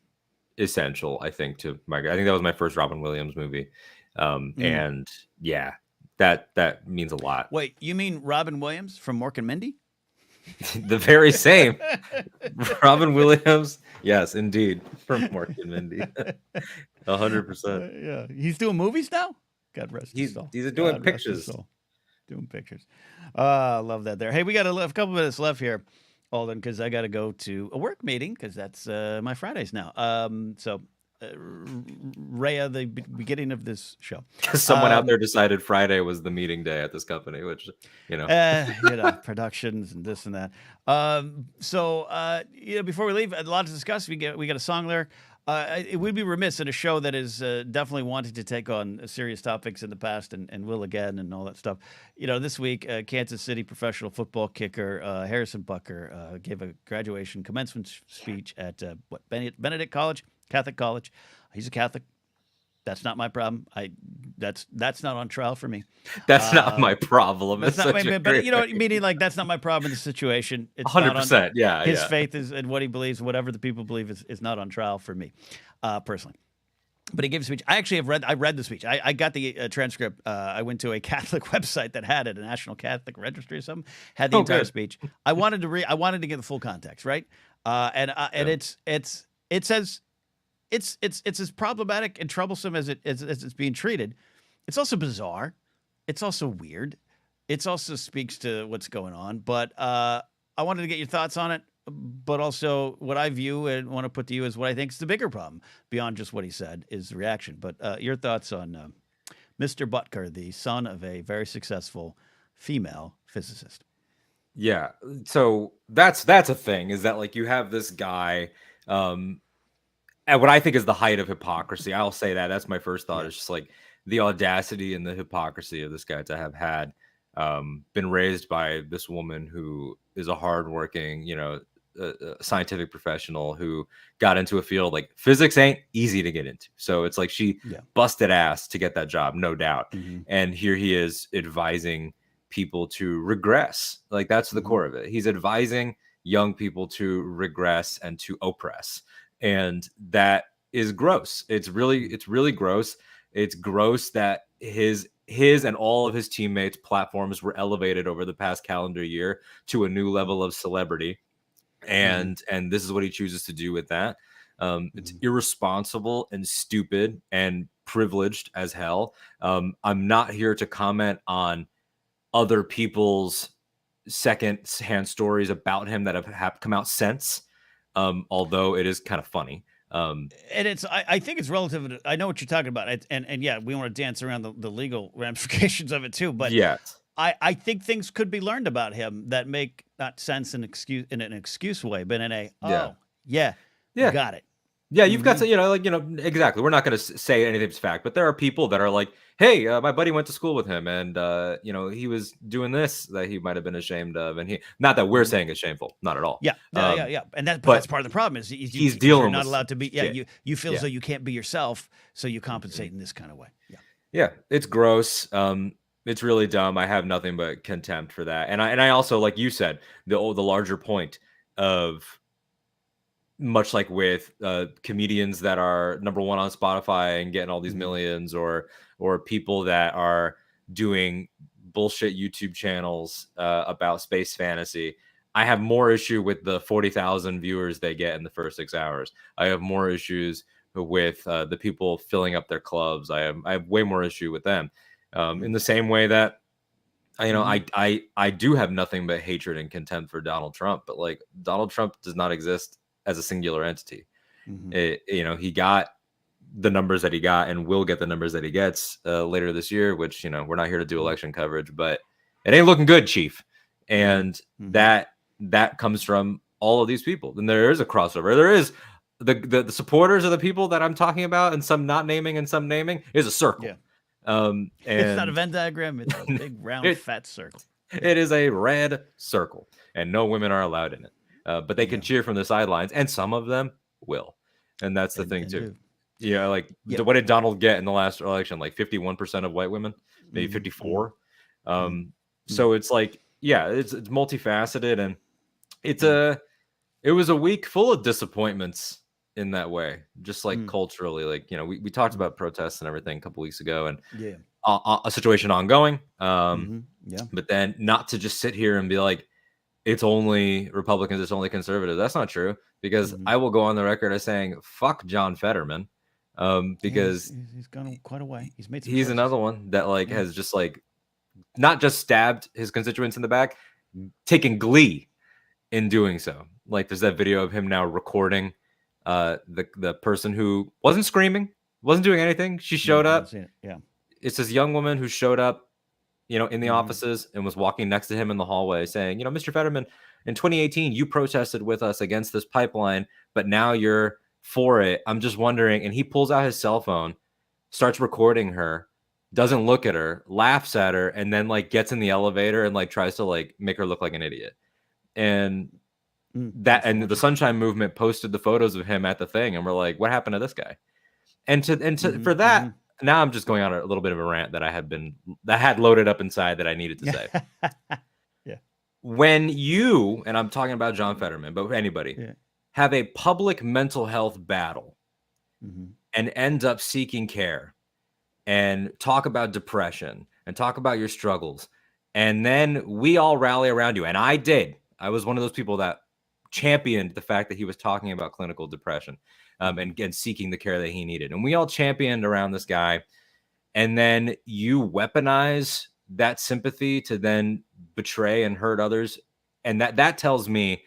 essential, I think, to my. I think that was my first Robin Williams movie, and yeah, that means a lot. Wait, you mean Robin Williams from Mork and Mindy? The very same Robin Williams, yes, indeed, from Mork and Mindy. 100%. Yeah, he's doing movies now. God rest his soul. He's doing pictures. Doing pictures. I love that there. Hey, we got a couple minutes left here, Alden, because I got to go to a work meeting because that's my Fridays now. So, Rhea, the beginning of this show. Someone out there decided Friday was the meeting day at this company, which, productions and this and that. So, before we leave, a lot to discuss. We got a song there. It would be remiss in a show that is definitely wanted to take on serious topics in the past and will again and all that stuff. This week, Kansas City professional football kicker Harrison Butker gave a graduation commencement speech at Benedict College, Catholic College. He's a Catholic. That's not my problem. That's not on trial for me. That's not my problem. That's not meaning like that's not my problem in the situation. It's 100%. Yeah. His faith is and what he believes, whatever the people believe is not on trial for me, personally. But he gave a speech. I actually read the speech. I got the transcript. I went to a Catholic website that had it, a National Catholic Registry or something, had the entire speech. I wanted to get the full context, right? And it says it's as problematic and troublesome as it's being treated. It's also bizarre. It's also weird. It also speaks to what's going on. But I wanted to get your thoughts on it. But also what I view and want to put to you is what I think is the bigger problem beyond just what he said is the reaction. But your thoughts on Mr. Butker, the son of a very successful female physicist. Yeah. So that's a thing, is that like you have this guy at what I think is the height of hypocrisy. I'll say that's my first thought. It's just like the audacity and the hypocrisy of this guy to have had been raised by this woman who is a hardworking, scientific professional who got into a field like physics ain't easy to get into. So it's like she busted ass to get that job, no doubt. Mm-hmm. And here he is advising people to regress. Like that's the core of it. He's advising young people to regress and to oppress. And that is gross. It's really gross. It's gross that his and all of his teammates' platforms were elevated over the past calendar year to a new level of celebrity. And this is what he chooses to do with that. It's irresponsible and stupid and privileged as hell. I'm not here to comment on other people's second-hand stories about him that have come out since, although it is kind of funny. And I think it's relative. I know what you're talking about. And yeah, we want to dance around the legal ramifications of it too. But I think things could be learned about him that make not sense in an excuse way, but in a got it. Yeah, you've got to, exactly. We're not going to say anything's fact, but there are people that are like, hey, my buddy went to school with him, and he was doing this that he might have been ashamed of, and not that we're saying it's shameful, not at all. Yeah. And that's part of the problem is he's dealing. You're not allowed to be. Yeah, you feel as though you can't be yourself, so you compensate in this kind of way. Yeah, it's gross. It's really dumb. I have nothing but contempt for that. And I also, like you said, the larger point of, much like with comedians that are number one on Spotify and getting all these millions, or people that are doing bullshit YouTube channels about space fantasy. I have more issue with the 40,000 viewers they get in the first 6 hours. I have more issues with the people filling up their clubs. I have way more issue with them. In the same way that, you know, I do have nothing but hatred and contempt for Donald Trump, but like, Donald Trump does not exist as a singular entity. You know, he got the numbers that he got and will get the numbers that he gets later this year, which, you know, we're not here to do election coverage, but it ain't looking good, Chief. And that comes from all of these people. And there is a crossover. There is the supporters of the people that I'm talking about, and some not naming and some naming, is a circle. Yeah. And it's not a Venn diagram. It's a big round fat circle. It is a red circle, and no women are allowed in it. But they can cheer from the sidelines, and some of them will. And that's the thing too. Yeah, like what did Donald get in the last election? Like 51% of white women, maybe 54. So it's like, yeah, it's multifaceted, and it was a week full of disappointments in that way, just like culturally. Like, you know, we talked about protests and everything a couple weeks ago, and a situation ongoing. But then not to just sit here and be like, it's only Republicans, it's only conservatives. That's not true, because I will go on the record as saying, fuck John Fetterman, because he's gone quite a way. He's made some choices. Another one that like has just like not just stabbed his constituents in the back, taking glee in doing so. Like, there's that video of him now recording the person who wasn't screaming, wasn't doing anything. She showed up. It's this young woman who showed up, you know, in the offices, and was walking next to him in the hallway saying, you know, Mr. Fetterman, in 2018, you protested with us against this pipeline, but now you're for it. I'm just wondering. And he pulls out his cell phone, starts recording her, doesn't look at her, laughs at her, and then like gets in the elevator and like tries to like make her look like an idiot. And and the Sunshine Movement posted the photos of him at the thing, and we're like, what happened to this guy? And for that, now I'm just going on a little bit of a rant that I had loaded up inside that I needed to say. When you, and I'm talking about John Fetterman, but anybody, have a public mental health battle and end up seeking care and talk about depression and talk about your struggles, and then we all rally around you, and I was one of those people that championed the fact that he was talking about clinical depression and seeking the care that he needed. And we all championed around this guy. And then you weaponize that sympathy to then betray and hurt others. And that tells me,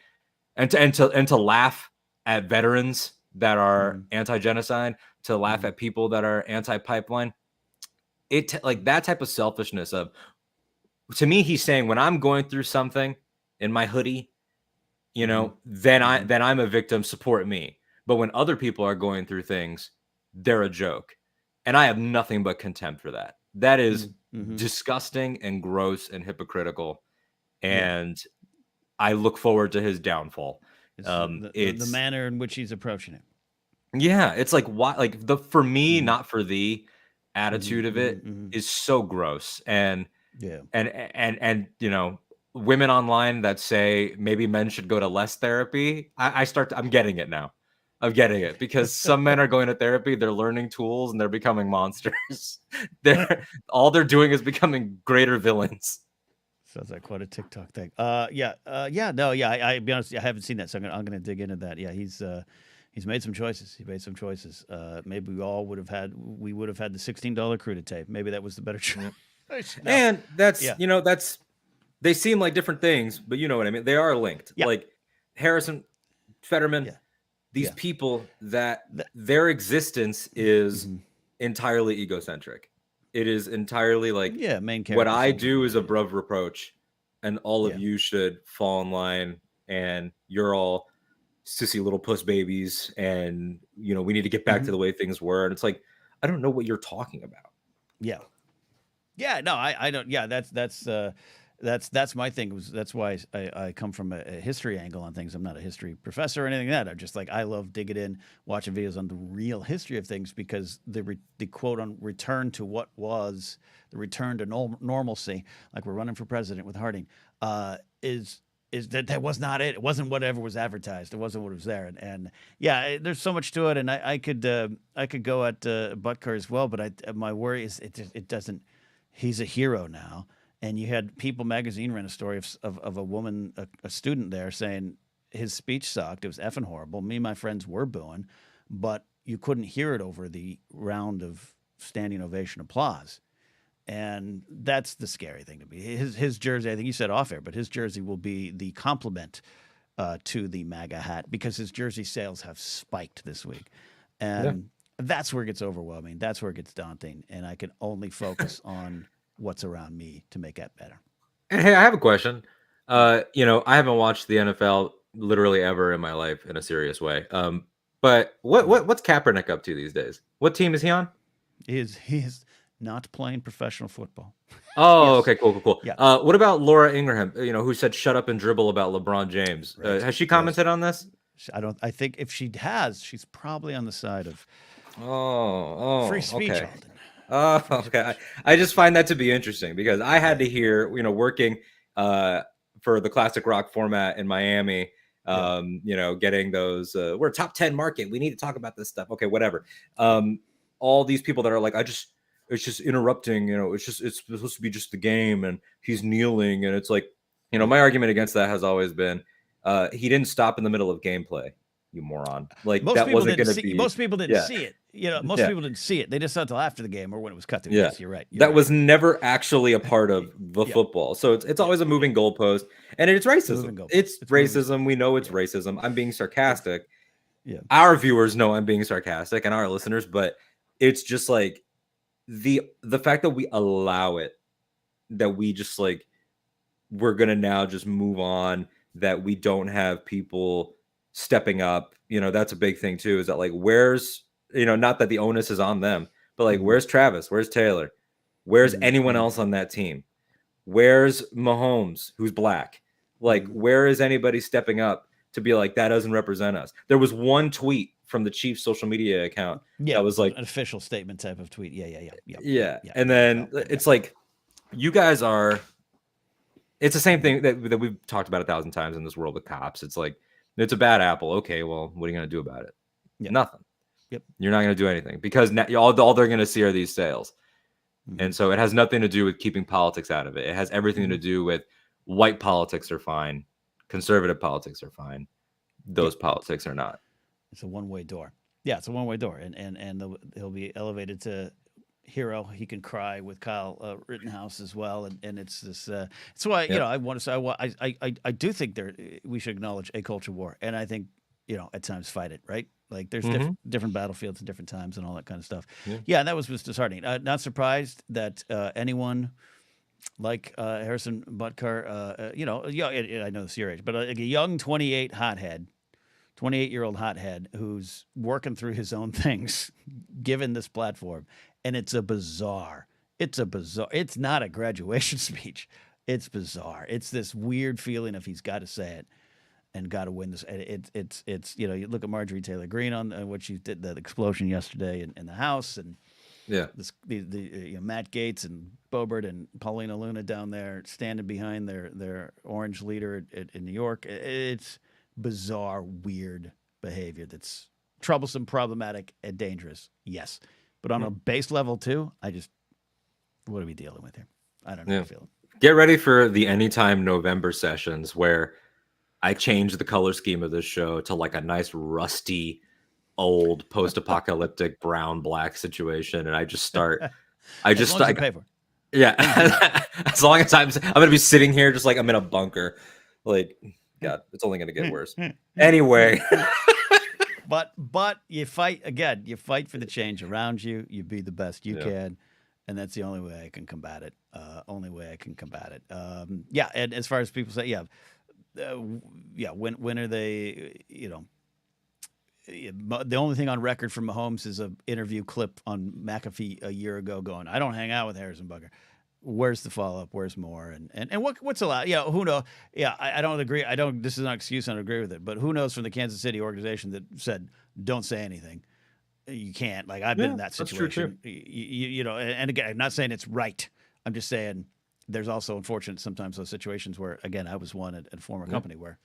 and to laugh at veterans that are anti-genocide, to laugh at people that are anti-pipeline. Like that type of selfishness of, to me, he's saying, when I'm going through something in my hoodie, you know, then I'm a victim, support me. But when other people are going through things, they're a joke. And I have nothing but contempt for that. That is disgusting and gross and hypocritical. And I look forward to his downfall. It's the manner in which he's approaching it. Yeah, it's like, why, like, the for me, not for thee attitude of it is so gross. And and you know, women online that say maybe men should go to less therapy, I'm getting it now. I'm getting it, because some men are going to therapy, they're learning tools, and they're becoming monsters. All they're doing is becoming greater villains. Sounds like quite a TikTok thing. I be honest, I haven't seen that, so I'm gonna dig into that. Yeah, he's made some choices. Maybe we would have had the $16 crew to tape. Maybe that was the better choice. No. And that's you know, that's, they seem like different things, but you know what I mean. They are linked. Like Harrison, Fetterman, these people that their existence is entirely egocentric. It is entirely like, main character. What I do is above reproach, and all of you should fall in line, and you're all sissy little puss babies, and you know, we need to get back to the way things were. And it's like, I don't know what you're talking about. No, I don't. Yeah, that's That's my thing. That's why I come from a history angle on things. I'm not a history professor or anything like that. I'm just like, I love digging in, watching videos on the real history of things, because the quote on return to what was, the return to normalcy, like we're running for president with Harding, is that was not it. It wasn't whatever was advertised. It wasn't what was there. And yeah, there's so much to it. And I could go at Butker as well, but my worry is it doesn't. He's a hero now. And you had People magazine ran a story of a woman, a student there, saying his speech sucked. It was effing horrible. Me and my friends were booing, but you couldn't hear it over the round of standing ovation applause. And that's the scary thing to me. His jersey, I think you said off air, but his jersey will be the complement to the MAGA hat, because his jersey sales have spiked this week. And that's where it gets overwhelming. That's where it gets daunting. And I can only focus on what's around me to make that better. Hey, I have a question. I haven't watched the NFL literally ever in my life in a serious way. But what's Kaepernick up to these days? What team is he on? He is not playing professional football. Oh, yes. Okay, cool. Yeah. What about Laura Ingraham? Who said "shut up and dribble" about LeBron James? Right. Has she commented on this? I think if she has, she's probably on the side of free speech. Okay. Okay. I just find that to be interesting, because I had to hear, working for the classic rock format in Miami, getting those, we're a top 10 market, we need to talk about this stuff. Okay, whatever. All these people that are like, it's just interrupting, it's supposed to be just the game, and he's kneeling, and it's like, my argument against that has always been, he didn't stop in the middle of gameplay, you moron. Like, most that people wasn't going to be. Most people didn't see it. Most people didn't see it. They just saw it until after the game or when it was cut to. Yes, you're right. That was never actually a part of the football. So it's always a moving goalpost, and it's racism. It's racism. We know it's racism. I'm being sarcastic. Yeah. Our viewers know I'm being sarcastic, and our listeners, but it's just like the fact that we allow it, that we just like, we're gonna now just move on, that we don't have people stepping up. That's a big thing too, is that like, where's, not that the onus is on them, but like, where's Travis? Where's Taylor? Where's anyone else on that team? Where's Mahomes, who's black? Like, where is anybody stepping up to be like, that doesn't represent us? There was one tweet from the Chiefs social media account. Yeah. That was like an official statement type of tweet. Yeah. And then it's like, you guys are, it's the same thing that we've talked about 1,000 times in this world with cops. It's like, it's a bad apple. Okay, well, what are you going to do about it? Yep. Nothing. Yep. You're not going to do anything, because all they're going to see are these sales. And so it has nothing to do with keeping politics out of it. It has everything to do with white politics are fine. Conservative politics are fine. Those politics are not. It's a one-way door. Yeah, it's a one-way door. And he'll be elevated to hero. He can cry with Kyle Rittenhouse as well. And it's this, it's why, I want to say, I do think we should acknowledge a culture war. And I think, at times fight it, right? Like, there's different battlefields at different times and all that kind of stuff. Yeah, and that was disheartening. Not surprised that anyone like Harrison Butker, I know it's your age, but like a young 28-year-old hothead who's working through his own things, given this platform. And it's bizarre. It's not a graduation speech. It's bizarre. It's this weird feeling of he's got to say it and got to win this. It's you look at Marjorie Taylor Greene on what she did, the explosion yesterday in the House, and the Matt Gaetz and Boebert and Paulina Luna down there standing behind their orange leader in New York. It's bizarre, weird behavior that's troublesome, problematic, and dangerous. Yes. But on a base level too, what are we dealing with here? I don't know how I feel. Get ready for the Anytime November sessions, where I change the color scheme of this show to like a nice rusty, old, post-apocalyptic brown-black situation, and I just start. Pay for. Yeah, as long as I'm gonna be sitting here just like I'm in a bunker. Like, God, it's only gonna get worse. Anyway. But you fight again. You fight for the change around you. You be the best you can, and that's the only way I can combat it. And as far as people say, when are they? The only thing on record from Mahomes is an interview clip on McAfee a year ago going, "I don't hang out with Harrison Butker." where's the follow up? Where's more? And what's allowed? Yeah, who knows? Yeah, I don't agree. This is not an excuse. I don't agree with it. But who knows from the Kansas City organization that said don't say anything. You can't. Like I've been in that situation. That's true too. You know, and again, I'm not saying it's right. I'm just saying there's also unfortunate sometimes those situations where, again, I was one at a former company where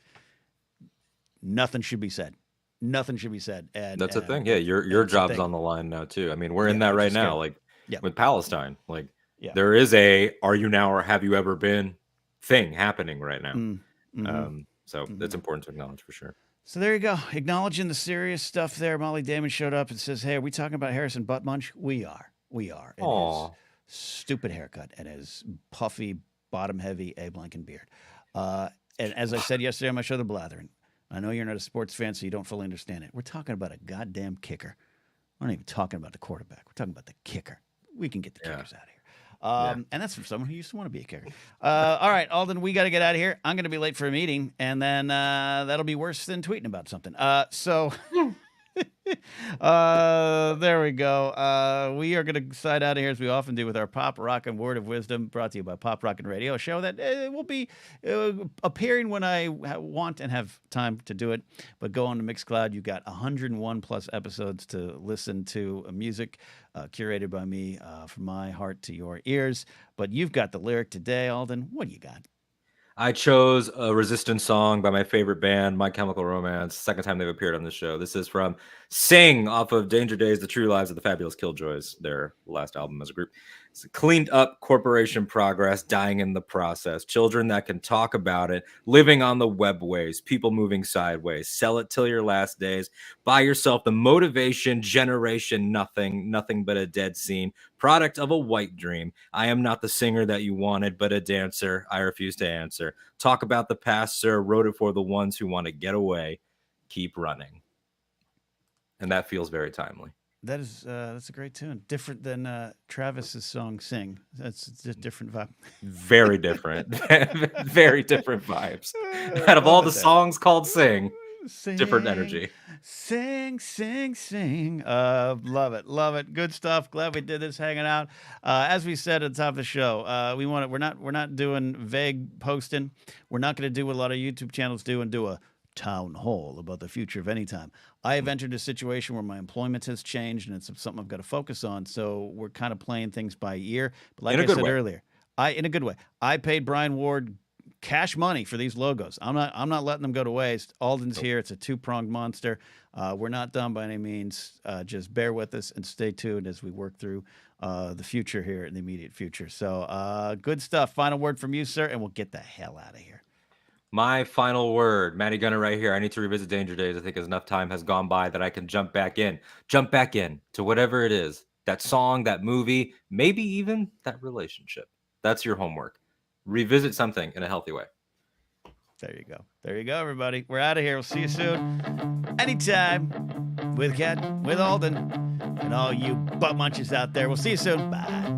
nothing should be said. Nothing should be said. And that's a thing. Yeah, your job's on the line now too. I mean, we're in that right now. Like with Palestine, like there is a "Are you now or have you ever been" thing happening right now. So that's important to acknowledge for sure. So there you go. Acknowledging the serious stuff there. Molly Damon showed up and says, "Hey, are we talking about Harrison Butt Munch?" We are. And his stupid haircut and his puffy, bottom-heavy Abe Lincoln beard. And as I said yesterday on my show, The Blathering, I know you're not a sports fan, so you don't fully understand it. We're talking about a goddamn kicker. We're not even talking about the quarterback. We're talking about the kicker. We can get the kickers out of here. And that's from someone who used to want to be a kicker. All right, Alden, we got to get out of here. I'm going to be late for a meeting, and then that'll be worse than tweeting about something. There we go. We are going to slide out of here as we often do with our Pop Rockin' Word of Wisdom, brought to you by Pop Rockin' Radio, a show that will be appearing when I want and have time to do it. But go on to Mixcloud. You've got 101 plus episodes to listen to music curated by me from my heart to your ears. But you've got the lyric today, Alden. What do you got? I chose a Resistance song by my favorite band, My Chemical Romance. Second time they've appeared on the show. This is from Sing off of Danger Days, The True Lives of the Fabulous Killjoys, their last album as a group. It's a cleaned up corporation progress, dying in the process. Children that can talk about it, living on the webways, people moving sideways. Sell it till your last days. Buy yourself the motivation, generation, nothing but a dead scene. Product of a white dream. I am not the singer that you wanted, but a dancer. I refuse to answer. Talk about the past, sir. Wrote it for the ones who want to get away. Keep running. And that feels very timely. That's a great tune. Different than Travis's song "Sing." That's just different vibe. Very different. Very different vibes. Out of all the songs called "Sing," different energy. Sing, sing, sing. Love it. Good stuff. Glad we did this. Hanging out. As we said at the top of the show, we're not doing vague posting. We're not going to do what a lot of YouTube channels do and do a town hall about the future of Anytime. I have entered a situation where my employment has changed and it's something I've got to focus on. So we're kind of playing things by ear. But like I said earlier, in a good way, I paid Brian Ward cash money for these logos. I'm not letting them go to waste. Alden's here. It's a two-pronged monster. We're not done by any means. Just bear with us and stay tuned as we work through the future here in the immediate future. So good stuff. Final word from you, sir, and we'll get the hell out of here. My final word, Matty Gunner right here. I need to revisit Danger Days. I think enough time has gone by that I can jump back in to whatever it is, that song, that movie, maybe even that relationship. That's your homework. Revisit something in a healthy way. There you go, everybody. We're out of here. We'll see you soon. Anytime with Ken, with Alden, and all you butt munchers out there. We'll see you soon. Bye.